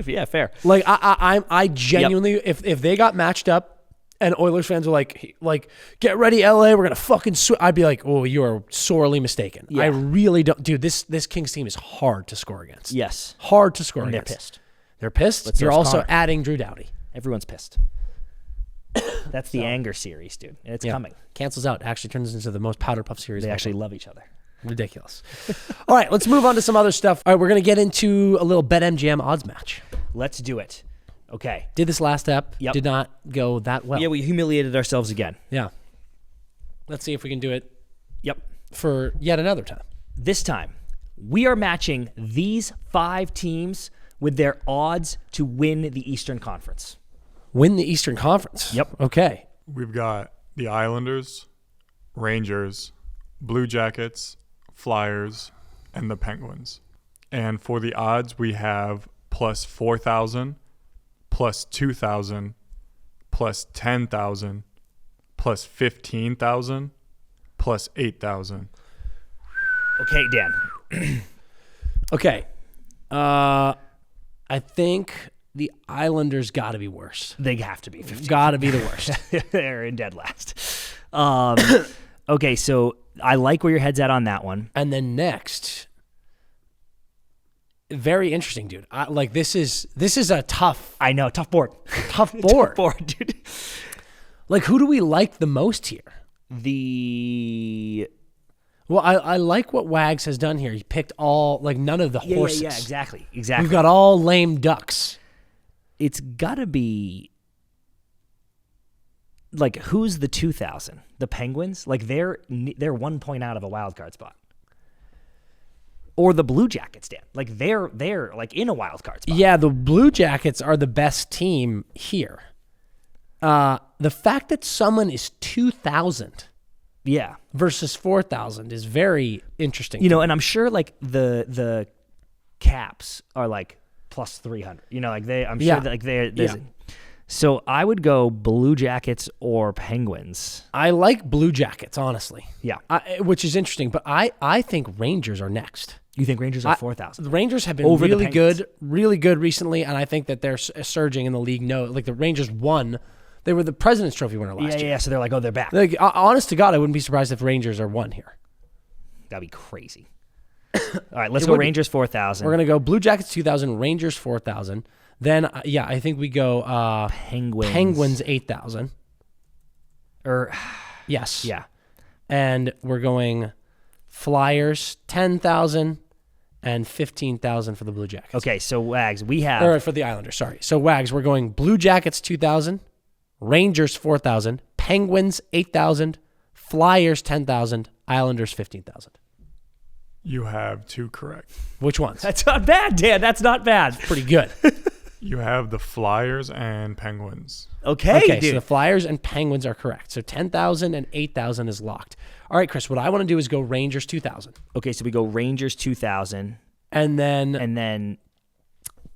Yeah, fair. Like, I genuinely, if they got matched up and Oilers fans were like, get ready, LA, we're gonna fucking I'd be like, oh, you are sorely mistaken. Yeah. I really don't, dude. This Kings team is hard to score against. Yes, hard to score and against. They're pissed. They're pissed. You're also adding Drew Doughty. Everyone's pissed. That's the anger series, dude. And it's coming. Cancels out. Actually turns into the most powder puff series. They actually love each other. Ridiculous. All right, let's move on to some other stuff. All right, we're going to get into a little BetMGM odds match. Let's do it. Okay. Did this last ep. Yep. Did not go that well. Yeah, we humiliated ourselves again. Yeah. Let's see if we can do it. Yep. For yet another time. This time, we are matching these 5 teams with their odds to win the Eastern Conference. Win the Eastern Conference? Yep. Okay. We've got the Islanders, Rangers, Blue Jackets, Flyers, and the Penguins. And for the odds, we have plus 4,000, plus 2,000, plus 10,000, plus 15,000, plus 8,000. Okay, Dan. Okay. I think the Islanders got to be worse. They have to be. 15. Got to be the worst. They're in dead last. Okay, so I like where your head's at on that one. And then next, very interesting, dude. This is a tough I know, tough board. tough board. Tough board, dude. Like, who do we like the most here? Well, I like what Wags has done here. He picked none of the horses. Yeah, exactly. We've got all lame ducks. It's got to be, like, who's the 2000? The Penguins? Like, they're 1 point out of a wild card spot. Or the Blue Jackets, Dan. Like, they're like in a wild card spot. Yeah, the Blue Jackets are the best team here. The fact that someone is 2,000 versus 4,000 is very interesting. You know, and I'm sure like the Caps are like plus 300. You know, like I'm sure that like there's. So I would go Blue Jackets or Penguins. I like Blue Jackets, honestly. Yeah. Which is interesting, but I think Rangers are next. You think Rangers are 4,000? The Rangers have been really good recently, and I think that they're surging in the league. No, like the Rangers won. They were the President's Trophy winner last year. Yeah, so they're like, oh, they're back. Like, honest to God, I wouldn't be surprised if Rangers are one here. That'd be crazy. All right, let's go Rangers 4,000. We're going to go Blue Jackets 2,000, Rangers 4,000. Then, I think we go Penguins 8,000. Yes. Yeah. And we're going Flyers 10,000 and 15,000 for the Blue Jackets. Okay, so Wags, we have... Or for the Islanders, sorry. So Wags, we're going Blue Jackets 2,000, Rangers 4,000, Penguins 8,000, Flyers 10,000, Islanders 15,000. You have 2 correct. Which ones? That's not bad, Dan. That's not bad. Pretty good. You have the Flyers and Penguins. Okay, dude. So the Flyers and Penguins are correct. So 10,000 and 8,000 is locked. All right, Chris, what I want to do is go Rangers 2,000. Okay, so we go Rangers 2,000. And then...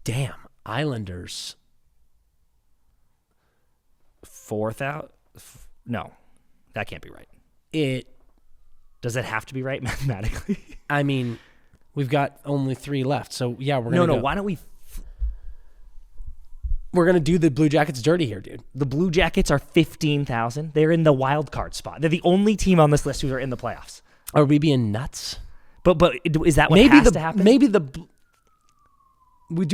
Damn. Islanders... 4,000? No, that can't be right. Does that have to be right mathematically? I mean, we've got only 3 left. So, yeah, we're going to No, why don't we... We're going to do the Blue Jackets dirty here, dude. The Blue Jackets are 15,000. They're in the wild card spot. They're the only team on this list who are in the playoffs. Are we being nuts? But is that what has to happen? Maybe we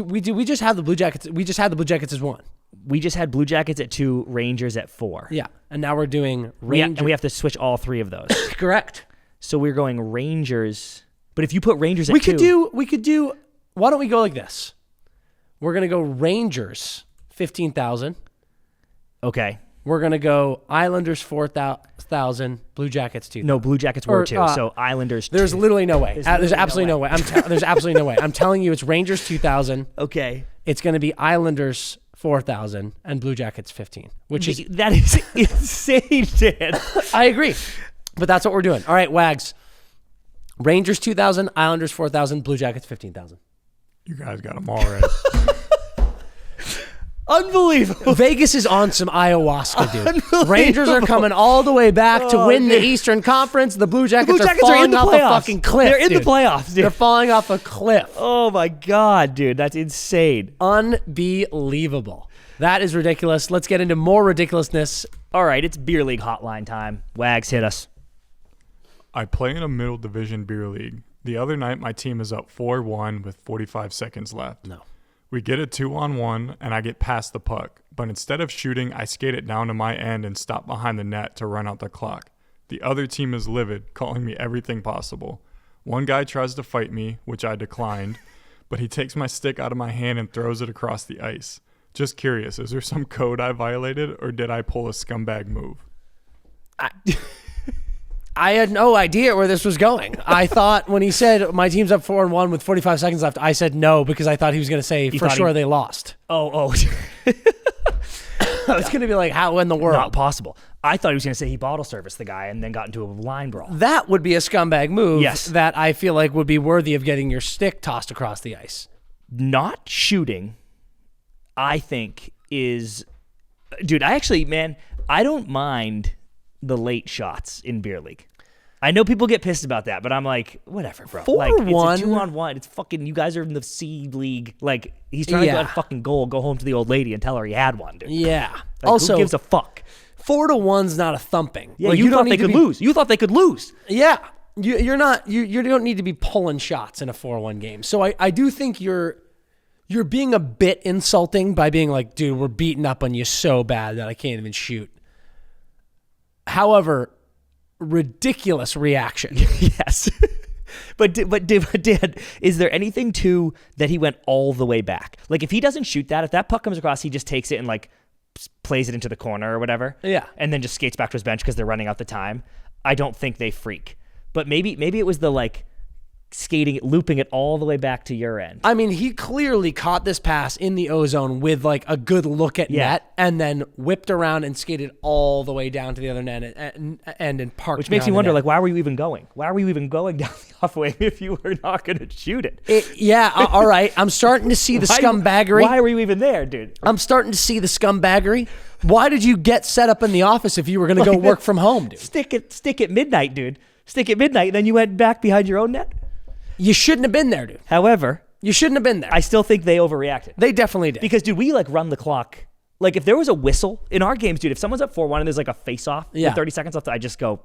just have the Blue Jackets. We just had the Blue Jackets as 1. We just had Blue Jackets at 2, Rangers at 4. Yeah, and now we're doing Rangers. And we have to switch all 3 of those. Correct. So we're going Rangers. But if you put Rangers at 2... We could do... Why don't we go like this? We're going to go Rangers 15,000. Okay. We're going to go Islanders 4,000, Blue Jackets 2,000. No, Blue Jackets were 2, so Islanders 2. There's literally no way. There's absolutely no way. There's absolutely no way. I'm telling you, it's Rangers 2,000. Okay. It's going to be Islanders 4,000 and Blue Jackets 15, which is... That is insane, Dan. I agree. But that's what we're doing. All right, Wags. Rangers 2,000, Islanders 4,000, Blue Jackets 15,000. You guys got them all right. Unbelievable. Vegas is on some ayahuasca, dude. Rangers are coming all the way back to win the Eastern Conference. The Blue Jackets are falling off a fucking cliff. They're in the playoffs, dude. They're falling off a cliff. Oh, my God, dude. That's insane. Unbelievable. That is ridiculous. Let's get into more ridiculousness. All right, it's beer league hotline time. Wags, hit us. I play in a middle division beer league. The other night, my team is up 4-1 with 45 seconds left. No. We get a 2-on-1, and I get past the puck. But instead of shooting, I skate it down to my end and stop behind the net to run out the clock. The other team is livid, calling me everything possible. One guy tries to fight me, which I declined, but he takes my stick out of my hand and throws it across the ice. Just curious, is there some code I violated, or did I pull a scumbag move? I had no idea where this was going. I thought when he said my team's up 4-1 with 45 seconds left, I said no because I thought he was going to say for sure they lost. Oh. I was going to be like, how in the world? Not possible. I thought he was going to say he bottle serviced the guy and then got into a line brawl. That would be a scumbag move. Yes. That I feel like would be worthy of getting your stick tossed across the ice. Not shooting, I think, is... Dude, I don't mind the late shots in beer league. I know people get pissed about that, but I'm like, whatever, bro. 4-1. It's a 2-on-1. It's fucking, you guys are in the C league. Like, he's trying to get a fucking goal, go home to the old lady and tell her he had one, dude. Yeah. Like, also, who gives a fuck? 4-1's not a thumping. Yeah, like, you thought they could lose. You thought they could lose. Yeah. You're not. You don't need to be pulling shots in a 4-1 game. So I do think you're being a bit insulting by being like, dude, we're beating up on you so bad that I can't even shoot. However, ridiculous reaction. Yes. But Dan, is there anything to that he went all the way back? Like, if he doesn't shoot that, if that puck comes across, he just takes it and like plays it into the corner or whatever. Yeah. And then just skates back to his bench because they're running out the time. I don't think they freak. But maybe it was the like skating it, looping it all the way back to your end. I mean, he clearly caught this pass in the ozone with like a good look at net, and then whipped around and skated all the way down to the other net and parked. Which makes me wonder, like, why were you even going? Why were you even going down the off wave if you were not going to shoot it? All right. I'm starting to see the scumbaggery. Why were you even there, dude? I'm starting to see the scumbaggery. Why did you get set up in the office if you were going to go work from home, dude? Stick at midnight, dude. Stick at midnight, then you went back behind your own net? You shouldn't have been there, dude. However, you shouldn't have been there. I still think they overreacted. They definitely did. Because, dude, we like run the clock. Like, if there was a whistle in our games, dude, if someone's up 4-1 and there's like a face-off with 30 seconds left, I just go,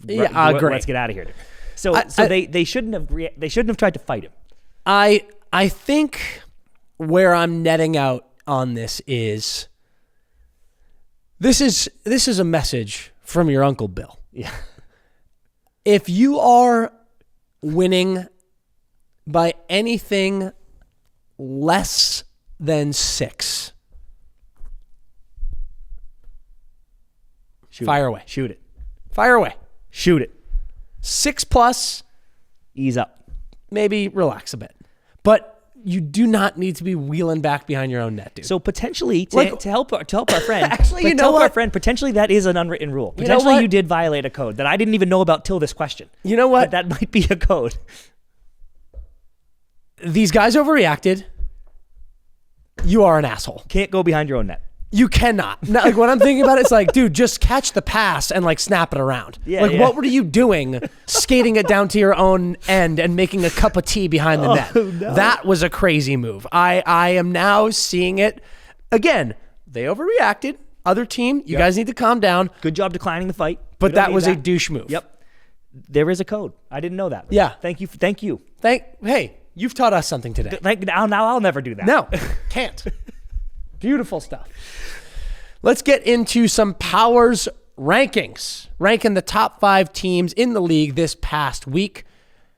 great. Let's get out of here, dude. So they shouldn't have tried to fight him. I think where I'm netting out on this is a message from your Uncle Bill. Yeah. If you are winning by anything less than 6, fire away. Shoot it. Fire away. Shoot it. 6+, ease up. Maybe relax a bit. But you do not need to be wheeling back behind your own net, dude. So potentially, to help our friend, actually, you know what? Our friend, potentially that is an unwritten rule. You know Potentially what? you did violate a code that I didn't even know about till this question. You know what? But that might be a code. These guys overreacted. You are an asshole. Can't go behind your own net. You cannot. No, like, when I'm thinking about it, it's like, dude, just catch the pass and like snap it around. What were you doing skating it down to your own end and making a cup of tea behind the net? No. That was a crazy move. I am now seeing it. Again, they overreacted. Other team, you guys need to calm down. Good job declining the fight. But that was a douche move. Yep. There is a code. I didn't know that. Yeah. Thank you. Hey, you've taught us something today. Now I'll never do that. No, can't. Beautiful stuff. Let's get into some Powers rankings, ranking the top 5 teams in the league this past week.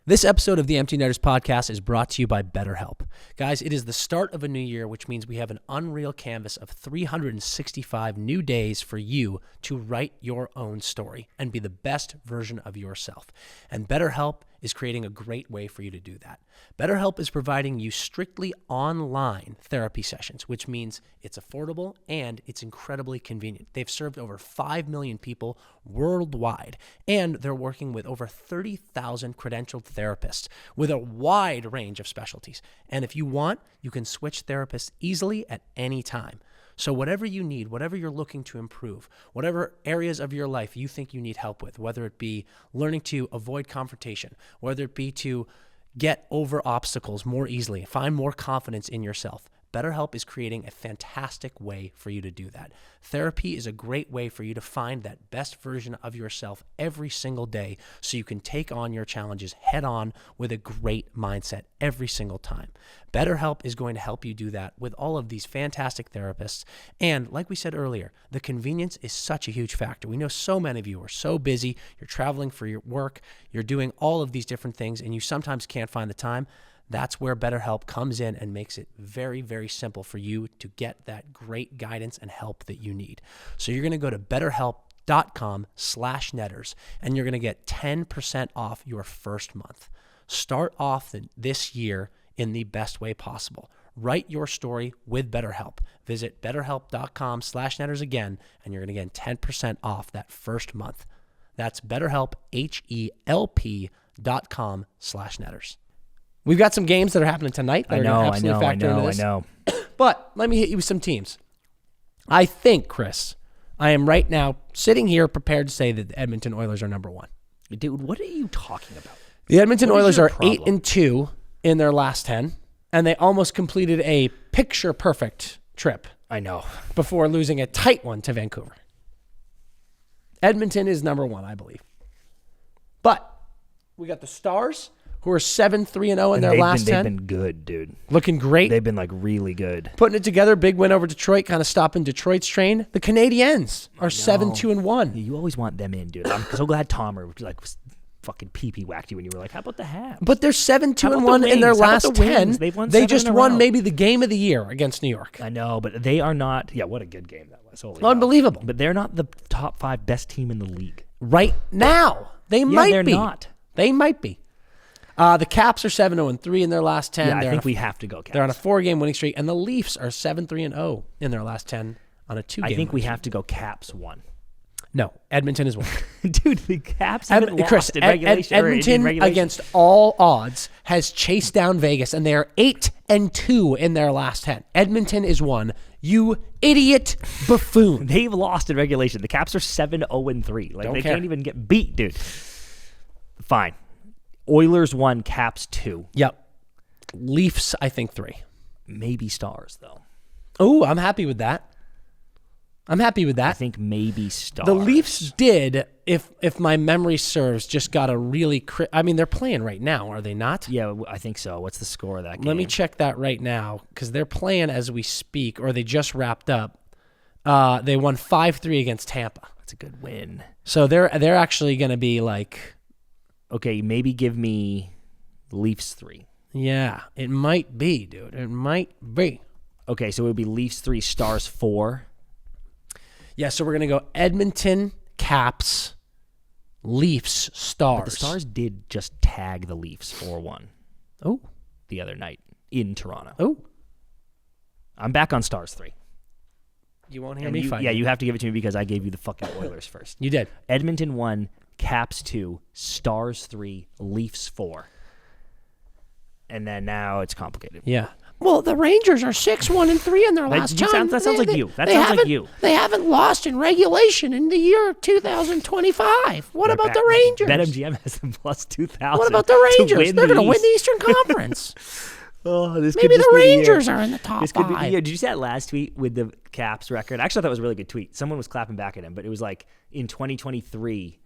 This episode of the Empty Netters podcast is brought to you by BetterHelp. Guys, it is the start of a new year, which means we have an unreal canvas of 365 new days for you to write your own story and be the best version of yourself. And BetterHelp is creating a great way for you to do that. BetterHelp is providing you strictly online therapy sessions, which means it's affordable and it's incredibly convenient. They've served over 5 million people worldwide, and they're working with over 30,000 credentialed therapists with a wide range of specialties. And if you want, you can switch therapists easily at any time. So whatever you need, whatever you're looking to improve, whatever areas of your life you think you need help with, whether it be learning to avoid confrontation, whether it be to get over obstacles more easily, find more confidence in yourself, BetterHelp is creating a fantastic way for you to do that. Therapy is a great way for you to find that best version of yourself every single day so you can take on your challenges head on with a great mindset every single time. BetterHelp is going to help you do that with all of these fantastic therapists. And like we said earlier, the convenience is such a huge factor. We know so many of you are so busy, you're traveling for your work, you're doing all of these different things, and you sometimes can't find the time. That's where BetterHelp comes in and makes it very, very simple for you to get that great guidance and help that you need. So you're going to go to betterhelp.com/netters and you're going to get 10% off your first month. Start off this year in the best way possible. Write your story with BetterHelp. Visit betterhelp.com/netters again, and you're going to get 10% off that first month. That's BetterHelp, HELP.com/netters. We've got some games that are happening tonight that are going to absolutely factor into this. I know. But let me hit you with some teams. I think, Chris, I am right now sitting here prepared to say that the Edmonton Oilers are number 1. Dude, what are you talking about? The Edmonton Oilers are problem? 8-2 in their last 10, and they almost completed a picture-perfect trip. I know. Before losing a tight one to Vancouver. Edmonton is number 1, I believe. But We got the Stars, who are 7-3-0 in their they've last 10. They've been good, dude. Looking great. They've been like really good. Putting it together, big win over Detroit, kind of stopping Detroit's train. The Canadiens are 7-2-1. You always want them in, dude. I'm so glad Tomer was fucking pee-pee whacked you when you were like, how about the Habs? But they're 7-2-1 in their last 10. They just won maybe the game of the year against New York. I know, but they are not. Yeah, what a good game that was. Holy Unbelievable. hell. But they're not the top 5 best team in the league. Right now. They might they're be. not. They might be. The Caps are 7-0-3 in their last 10. Yeah, I think we have to go Caps. They're on a 4-game winning streak, and the Leafs are 7-3-0 in their last 10 on a 2-game. I think we have to go Caps 1. No, Edmonton is 1. Dude, the Caps haven't lost in regulation. Edmonton, against all odds, has chased down Vegas, and they are 8-2 in their last 10. Edmonton is 1. You idiot buffoon. They've lost in regulation. The Caps are 7-0-3. Like they can't even get beat, dude. Fine. Oilers 1, Caps 2. Yep. Leafs, I think 3. Maybe Stars though. Oh, I'm happy with that. I think maybe Stars. The Leafs did, if my memory serves, just got a really... I mean, they're playing right now, are they not? Yeah, I think so. What's the score of that game? Let me check that right now, because they're playing as we speak, or they just wrapped up. They won 5-3 against Tampa. That's a good win. So they're actually going to be like... Okay, maybe give me Leafs 3. Yeah, it might be, dude. It might be. Okay, so it would be Leafs 3, Stars 4. Yeah, so we're going to go Edmonton, Caps, Leafs, Stars. But the Stars did just tag the Leafs 4-1. Oh. The other night in Toronto. Oh. I'm back on Stars 3. You won't hear me fight. Yeah, you have to give it to me because I gave you the fucking Oilers first. You did. Edmonton 1, Caps 2, Stars 3, Leafs 4. And then now it's complicated. Yeah. Well, the Rangers are 6-1-3 in their last 10. That sounds like you. That sounds like you. They haven't lost in regulation in the year 2025. What about the Rangers? BetMGM has them plus 2,000. What about the Rangers? They're going to win the East. Eastern Conference. This Maybe the Rangers are in the top 5. Did you see that last tweet with the Caps record? Actually, I thought that was a really good tweet. Someone was clapping back at him, but it was like in 2023,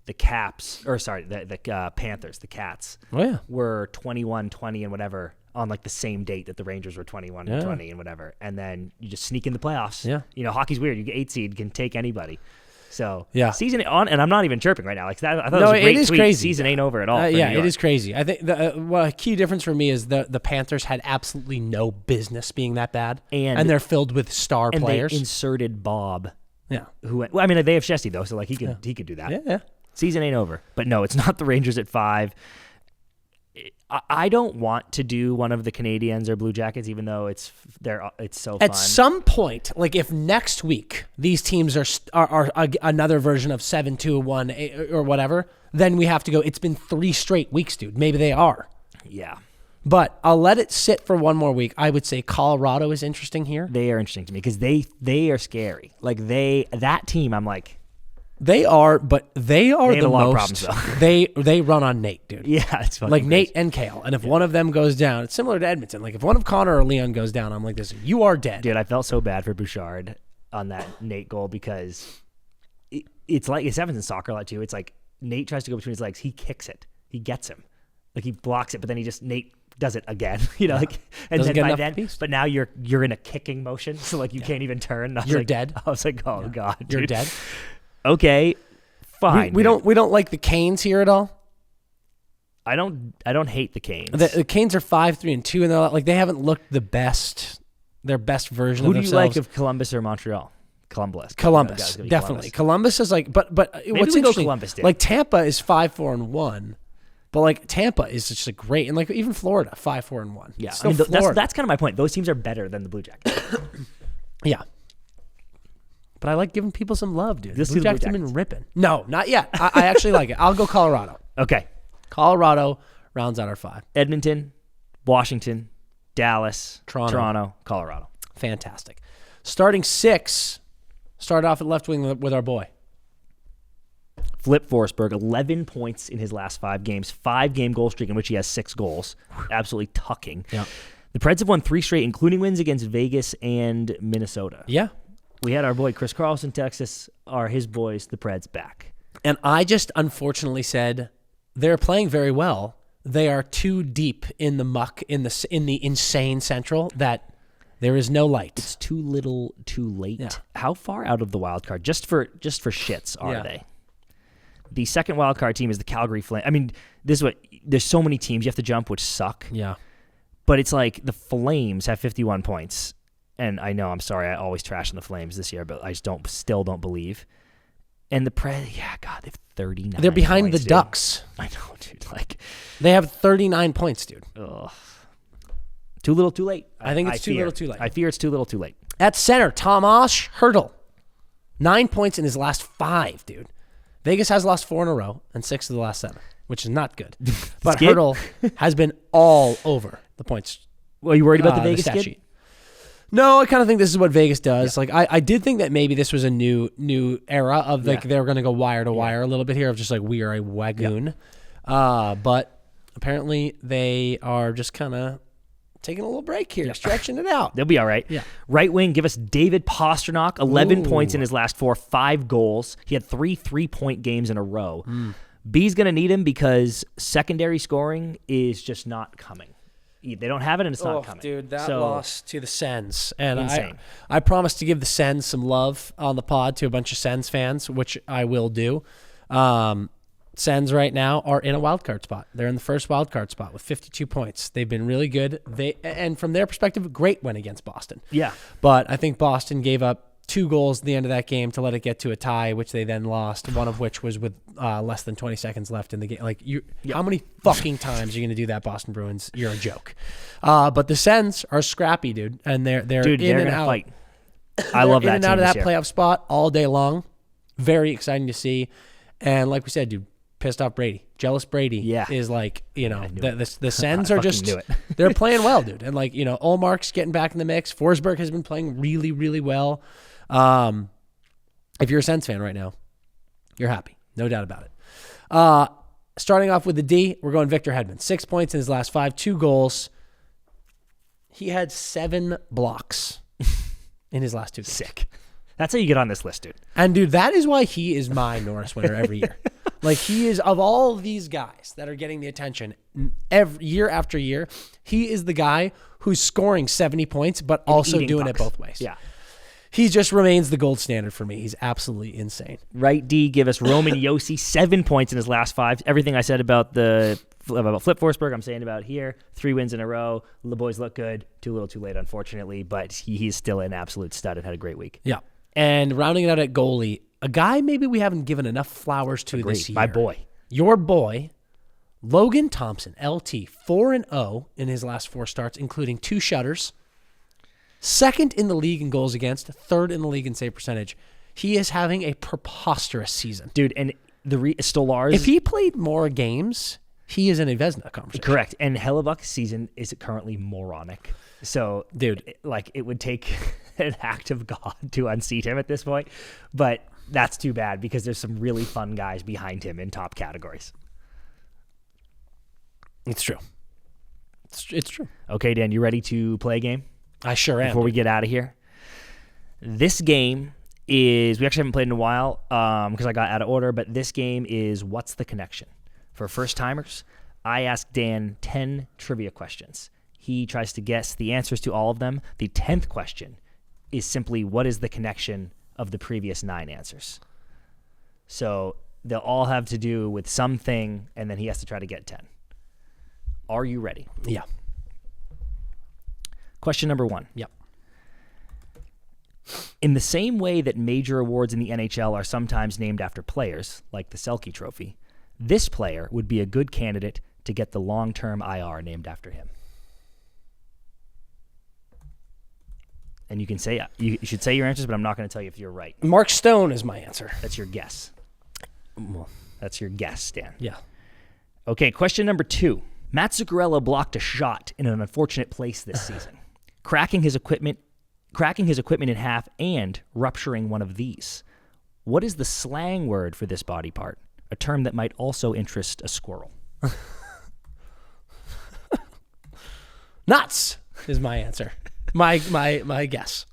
the Caps, or sorry, the Panthers, the Cats, were 21-20 and whatever on like the same date that the Rangers were 21-20 and whatever. And then you just sneak in the playoffs. Yeah. You know, hockey's weird. You get 8 seed, can take anybody. So season on, and I'm not even chirping right now. Like that, I thought it was a great tweet. Crazy. Season ain't over at all. It is crazy. I think the key difference for me is the Panthers had absolutely no business being that bad, and they're filled with star players. They inserted Bob. Yeah. I mean, they have Shesty though, so like he could do that. Yeah. Season ain't over, but no, it's not the Rangers at 5. I don't want to do one of the Canadiens or Blue Jackets, even though it's so fun. At some point, like if next week these teams are another version of 7-2-1 or whatever, then we have to go. It's been 3 straight weeks, dude. Maybe they are. Yeah. But I'll let it sit for one more week. I would say Colorado is interesting here. They are interesting to me because they are scary. Like that team, I'm like. They are, but they are the lot most. Of problems, though. They run on Nate, dude. Yeah, it's fucking like crazy. Nate and Kale. And if one of them goes down, it's similar to Edmonton. Like if one of Connor or Leon goes down, I'm like this. You are dead, dude. I felt so bad for Bouchard on that Nate goal because it's like it happens in soccer a lot too. It's like Nate tries to go between his legs, he kicks it, he gets him, like he blocks it, but then Nate does it again, you know, like and Doesn't then get by enough then, but now you're in a kicking motion, so like you can't even turn. You're dead. I was like, oh god, dude. You're dead. Okay. Fine. We don't like the Canes here at all. I don't hate the Canes. The Canes are 5-3-2, and they're like they haven't looked the best, their best version of themselves. Who do you like of Columbus or Montreal? Columbus, definitely. Columbus is like, but maybe what's we go interesting? Columbus, dude. Like Tampa is 5-4-1, but like Tampa is just a great, and like even Florida 5-4-1. Yeah, I mean, that's kind of my point. Those teams are better than the Blue Jackets. Yeah. But I like giving people some love, dude. This Blue Jackets have been ripping. No, not yet. I actually like it. I'll go Colorado. Okay. Colorado rounds out our 5. Edmonton, Washington, Dallas, Toronto, Colorado. Fantastic. Starting 6, start off at left wing with our boy. Flip Forsberg, 11 points in his last 5 games, 5-game goal streak in which he has 6 goals. Absolutely tucking. Yeah. The Preds have won 3 straight, including wins against Vegas and Minnesota. Yeah. We had our boy Chris Carlson, Texas, his boys, the Preds, back. And I just unfortunately said they're playing very well. They are too deep in the muck in the insane Central that there is no light. It's too little, too late. Yeah. How far out of the wild card, just for shits, are Yeah. they? The second wild card team is the Calgary Flames. I mean, there's so many teams you have to jump, which suck. Yeah. But it's like the Flames have 51 points. And I know, I'm sorry, I always trash on the Flames this year, but I just still don't believe. And the they have 39. They're behind points, the dude. Ducks. I know, dude. Like, They have 39 points, dude. ugh. Too little, too late. I think it's too fear. little, too late. I fear it's too little, too late. At center, Tomas Hertl. 9 points in his last 5, dude. Vegas has lost 4 in a row and 6 of the last 7, which is not good. But Skid? Hertl has been all over the points. Well, you worried about the Vegas stat skid? sheet. No, I kind of think this is what Vegas does. Like I did think that maybe this was a new era of like they were going to go wire to wire a little bit here of just like we are a wagoon. But apparently they are just kind of taking a little break here, stretching it out. They'll be all right. Yeah. Right wing, give us David Pastrnak, 11 points in his last 4, 5 goals. He had 3 3-point games in a row. B's going to need him because secondary scoring is just not coming. They don't have it, and it's not coming. Dude, that So, loss to the Sens. And Insane. I promised to give the Sens some love on the pod to a bunch of Sens fans, which I will do. Sens right now are in a wild card spot. They're in the first wild card spot with 52 points. They've been really good. And from their perspective, great win against Boston. Yeah. But I think Boston gave up 2 goals at the end of that game to let it get to a tie, which they then lost, one of which was with less than 20 seconds left in the game. Like, how many fucking times are you going to do that, Boston Bruins? You're a joke. But the Sens are scrappy, dude, and they're in and out. Fight. I love that in and team out of this that year. playoff spot all day long. Very exciting to see. And like we said, dude, pissed off Brady. Jealous Brady is like, the Sens are just, knew it. they're playing well, dude. And like, Olmark's getting back in the mix. Forsberg has been playing really, really well. If you're a Sens fan right now, you're happy. No doubt about it. Starting off with the D, we're going Victor Hedman. 6 points in his last 5, 2 goals. He had 7 blocks in his last 2 games. Sick. That's how you get on this list, dude. And, dude, that is why he is my Norris winner every year. Like, he is, of all of these guys that are getting the attention year after year, he is the guy who's scoring 70 points, but also doing it both ways. Yeah. He just remains the gold standard for me. He's absolutely insane. Right D, give us Roman Josi, 7 points in his last 5. Everything I said about Flip Forsberg, I'm saying about here. 3 wins in a row. The boys look good. Too little, too late, unfortunately, but he's still an absolute stud and had a great week. Yeah. And rounding it out at goalie, a guy maybe we haven't given enough flowers to this year. My boy. Your boy, Logan Thompson, LT, 4-0 in his last 4 starts, including 2 shutters. 2nd in the league in goals against, 3rd in the league in save percentage. He is having a preposterous season. Dude, and Stolarz... If he played more games, he is in a Vezina conversation. Correct. And Hellebuck's season is currently moronic. So, dude, it would take an act of God to unseat him at this point. But that's too bad because there's some really fun guys behind him in top categories. It's true. It's true. Okay, Dan, you ready to play a game? I sure am. Before we get out of here. This game is, we actually haven't played in a while because I got out of order, but this game is What's the Connection? For first-timers, I ask Dan 10 trivia questions. He tries to guess the answers to all of them. The 10th question is simply, what is the connection of the previous 9 answers? So they'll all have to do with something, and then he has to try to get 10. Are you ready? Yeah. Question number 1. Yep. In the same way that major awards in the NHL are sometimes named after players, like the Selke Trophy, this player would be a good candidate to get the long-term IR named after him. And you can say you should say your answers, but I'm not going to tell you if you're right. Mark Stone is my answer. That's your guess. Well, that's your guess, Dan. Yeah. Okay, question number 2. Matt Zuccarello blocked a shot in an unfortunate place this season, cracking his equipment in half and rupturing one of these. What is the slang word for this body part? A term that might also interest a squirrel. Nuts is my answer. My guess.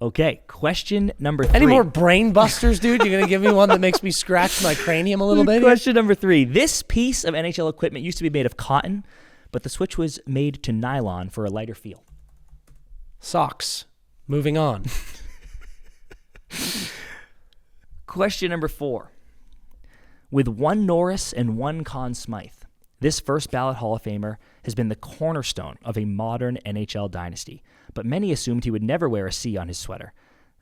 Okay, question number 3. Any more brain busters, dude? You're going to give me one that makes me scratch my cranium a little bit? Question number 3. This piece of NHL equipment used to be made of cotton, but the switch was made to nylon for a lighter feel. Socks. Moving on. Question number 4. With one Norris and one Conn Smythe, this first ballot Hall of Famer has been the cornerstone of a modern NHL dynasty, but many assumed he would never wear a C on his sweater.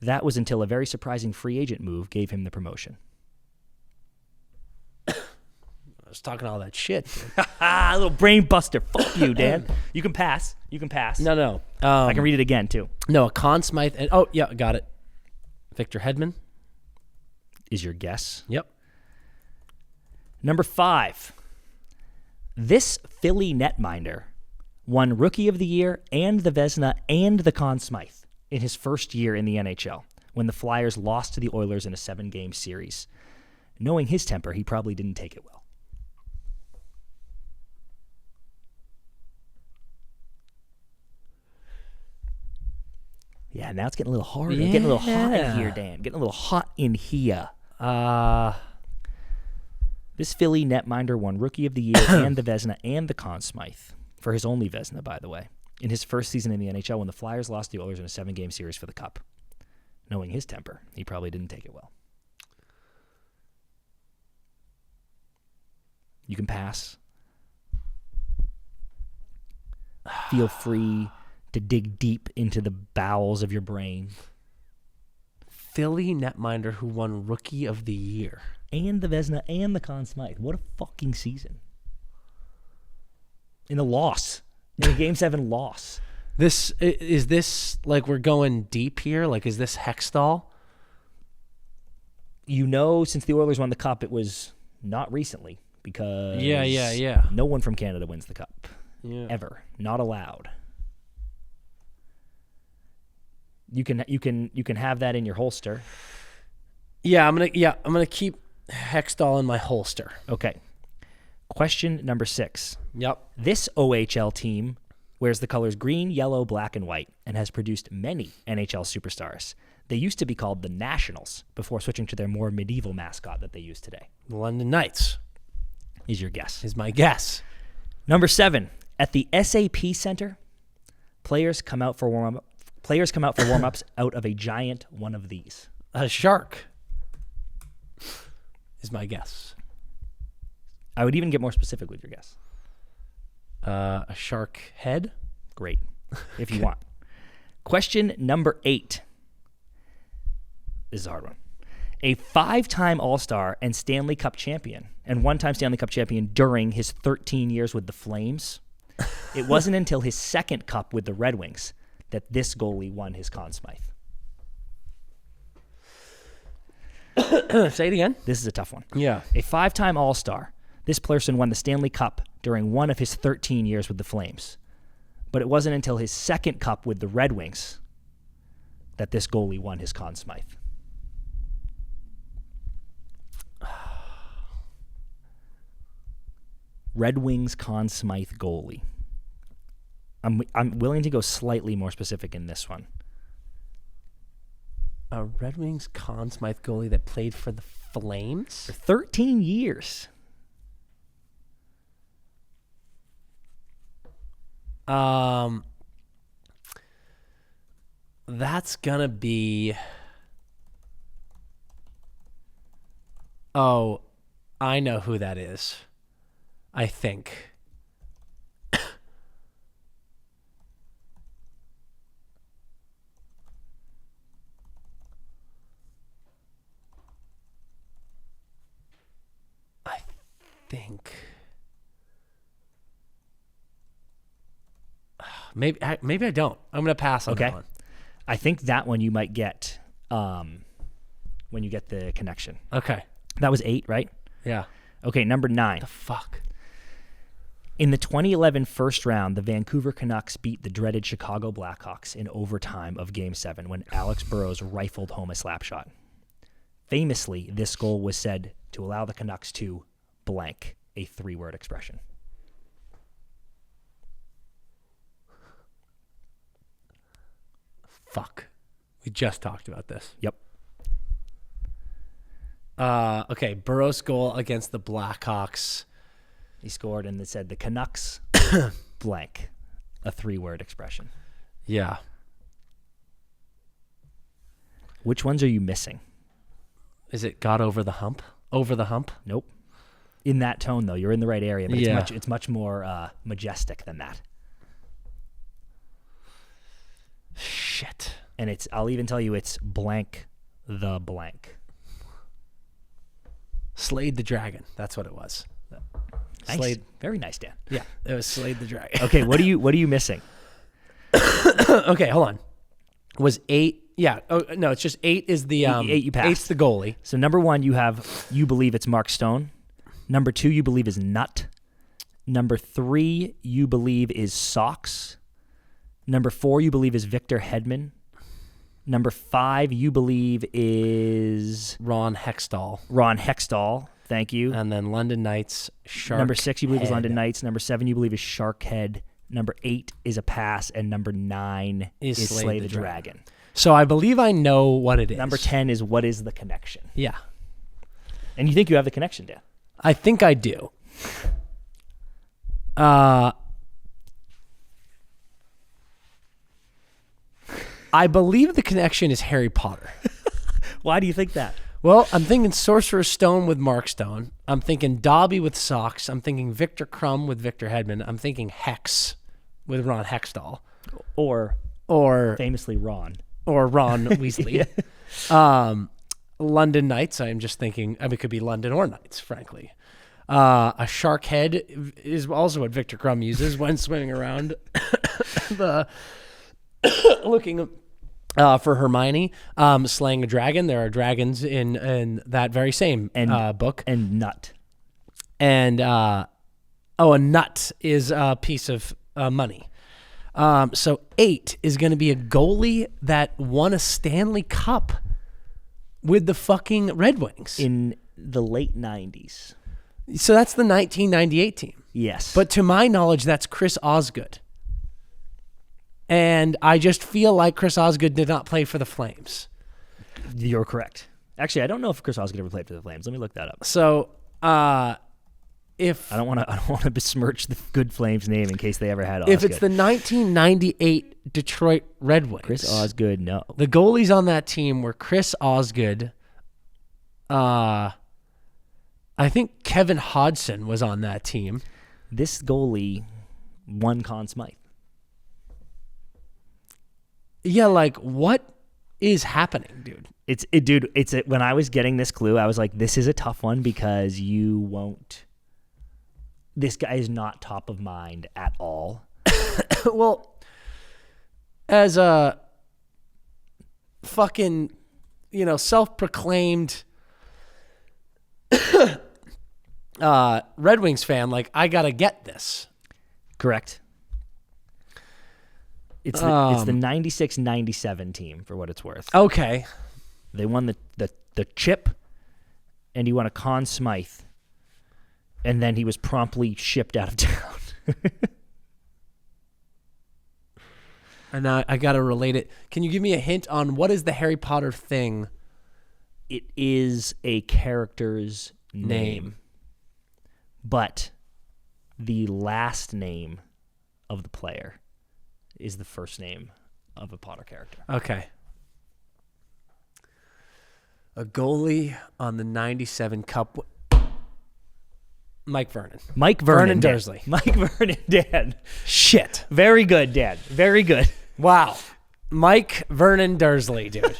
That was until a very surprising free agent move gave him the promotion. I was talking all that shit. A little brain buster. Fuck you, Dan. You can pass. No. I can read it again, too. No, a Conn Smythe. And, oh, yeah, got it. Victor Hedman. Is your guess? Yep. Number 5. This Philly netminder won Rookie of the Year and the Vezina and the Conn Smythe in his first year in the NHL when the Flyers lost to the Oilers in a 7-game series. Knowing his temper, he probably didn't take it well. Yeah, now it's getting a little harder. Yeah. Getting a little hot in here, Dan. Getting a little hot in here. This Philly netminder won Rookie of the Year and the Vezina and the Conn Smythe, for his only Vezina, by the way, in his first season in the NHL when the Flyers lost the Oilers in a 7-game series for the Cup. Knowing his temper, he probably didn't take it well. You can pass. Feel free to dig deep into the bowels of your brain. Philly netminder who won Rookie of the Year. And the Vezina and the Conn Smythe. What a fucking season. In a loss. In a Game 7 loss. Is this like we're going deep here? Like, is this Hextall? You know, since the Oilers won the Cup, it was not recently because Yeah. no one from Canada wins the Cup. Yeah. Ever. Not allowed. You can have that in your holster. I'm gonna keep Hextall in my holster. Okay. Question number 6. Yep. This OHL team wears the colors green, yellow, black, and white and has produced many NHL superstars. They used to be called the Nationals before switching to their more medieval mascot that they use today. The London Knights Is your guess. is my guess. Number 7. At the SAP Center, players come out for warm-ups out of a giant one of these. A shark is my guess. I would even get more specific with your guess. A shark head? Great, if you want. Question number 8. This is a hard one. A 5-time All-Star and Stanley Cup champion, and 1-time Stanley Cup champion during his 13 years with the Flames. It wasn't until his second cup with the Red Wings that this goalie won his Conn Smythe. Say it again. This is a tough one. Yeah. A 5-time All-Star. This person won the Stanley Cup during one of his 13 years with the Flames. But it wasn't until his second cup with the Red Wings that this goalie won his Conn Smythe. Red Wings Conn Smythe goalie. I'm willing to go slightly more specific in this one. A Red Wings Conn Smythe goalie that played for the Flames? For 13 years. That's gonna be. Oh, I know who that is. I think. I think. Maybe I don't. I'm gonna pass on that one. I think that one you might get when you get the connection. Okay. That was 8, right? Yeah. Okay, number 9. The fuck. In the 2011 first round, the Vancouver Canucks beat the dreaded Chicago Blackhawks in overtime of Game 7 when Alex Burrows rifled home a slap shot. Famously, this goal was said to allow the Canucks to blank, a 3-word expression. Fuck. We just talked about this. Yep. Okay, Burrow's goal against the Blackhawks. He scored and it said the Canucks blank, a 3-word expression. Yeah. Which ones are you missing? Is it got over the hump? Over the hump? Nope. In that tone, though, you're in the right area, but Yeah. it's much more majestic than that. Shit. And I'll even tell you it's blank the blank. Slayed the Dragon. That's what it was. Nice. Slayed. Very nice, Dan. Yeah, it was Slayed the Dragon. Okay, what are you missing? Okay, hold on. Was 8? Yeah. Oh no, it's just 8 is the 8 you passed. 8's the goalie. So number 1, you believe it's Mark Stone. Number 2, you believe is Nut. Number 3, you believe is Socks. Number 4, you believe is Victor Hedman. Number 5, you believe is Ron Hextall. Ron Hextall. Thank you. And then London Knights, Shark Number 6, you believe is Head. London Knights. Number 7, you believe is Sharkhead. Number 8 is a pass. And number 9 is Slay the Dragon. So I believe I know what it is. Number 10 is What is the Connection? Yeah. And you think you have the connection, Dan? I think I do. I believe the connection is Harry Potter. Why do you think that? Well, I'm thinking Sorcerer's Stone with Mark Stone. I'm thinking Dobby with Socks. I'm thinking Victor Crumb with Victor Hedman. I'm thinking Hex with Ron Hextall. Or famously Ron. Or Ron Weasley. London Knights, I'm just thinking, it could be London or Knights, frankly. A shark head is also what Victor Crumb uses when swimming around looking for Hermione. Slaying a dragon. There are dragons in that very same book. And Nut. And a nut is a piece of money. So 8 is going to be a goalie that won a Stanley Cup with the fucking Red Wings. In the late 90s. So that's the 1998 team. Yes. But to my knowledge, that's Chris Osgood. And I just feel like Chris Osgood did not play for the Flames. You're correct. Actually, I don't know if Chris Osgood ever played for the Flames. Let me look that up. So if I don't want to besmirch the good Flames name in case they ever had Osgood. if it's the 1998 Detroit Red Wings, Chris Osgood, no. the goalies on that team were Chris Osgood. I think Kevin Hodgson was on that team. This goalie won Conn Smythe. Yeah, like what is happening, dude? When I was getting this clue, I was like, this is a tough one because you won't. This guy is not top of mind at all. Well, as a fucking, self-proclaimed Red Wings fan, like, I gotta get this. Correct. It's the 96-97 team, for what it's worth. Okay. They won the chip, and he won a Conn Smythe, and then he was promptly shipped out of town. And I got to relate it. Can you give me a hint on what is the Harry Potter thing? It is a character's name. But the last name of the player is the first name of a Potter character. Okay. A goalie on the 97 Cup. Mike Vernon. Vernon Dan. Dursley. Mike Vernon, Dan. Shit. Very good, Dan. Very good. Wow. Mike Vernon Dursley, dude.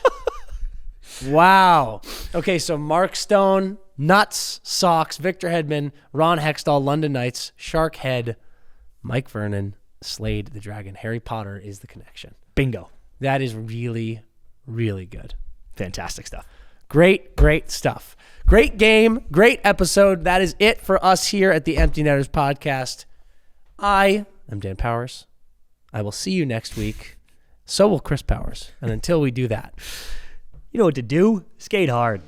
Wow. Okay, so Mark Stone, Nuts, Socks, Victor Hedman, Ron Hextall, London Knights, Sharkhead, Mike Vernon, Slayed the Dragon. Harry Potter is the connection. Bingo. That is really, really good. Fantastic stuff. Great, great stuff. Great game, great episode. That is it for us here at the Empty Netters podcast. I am Dan Powers. I will see you next week. So will Chris Powers. And until we do that, you know what to do. Skate hard.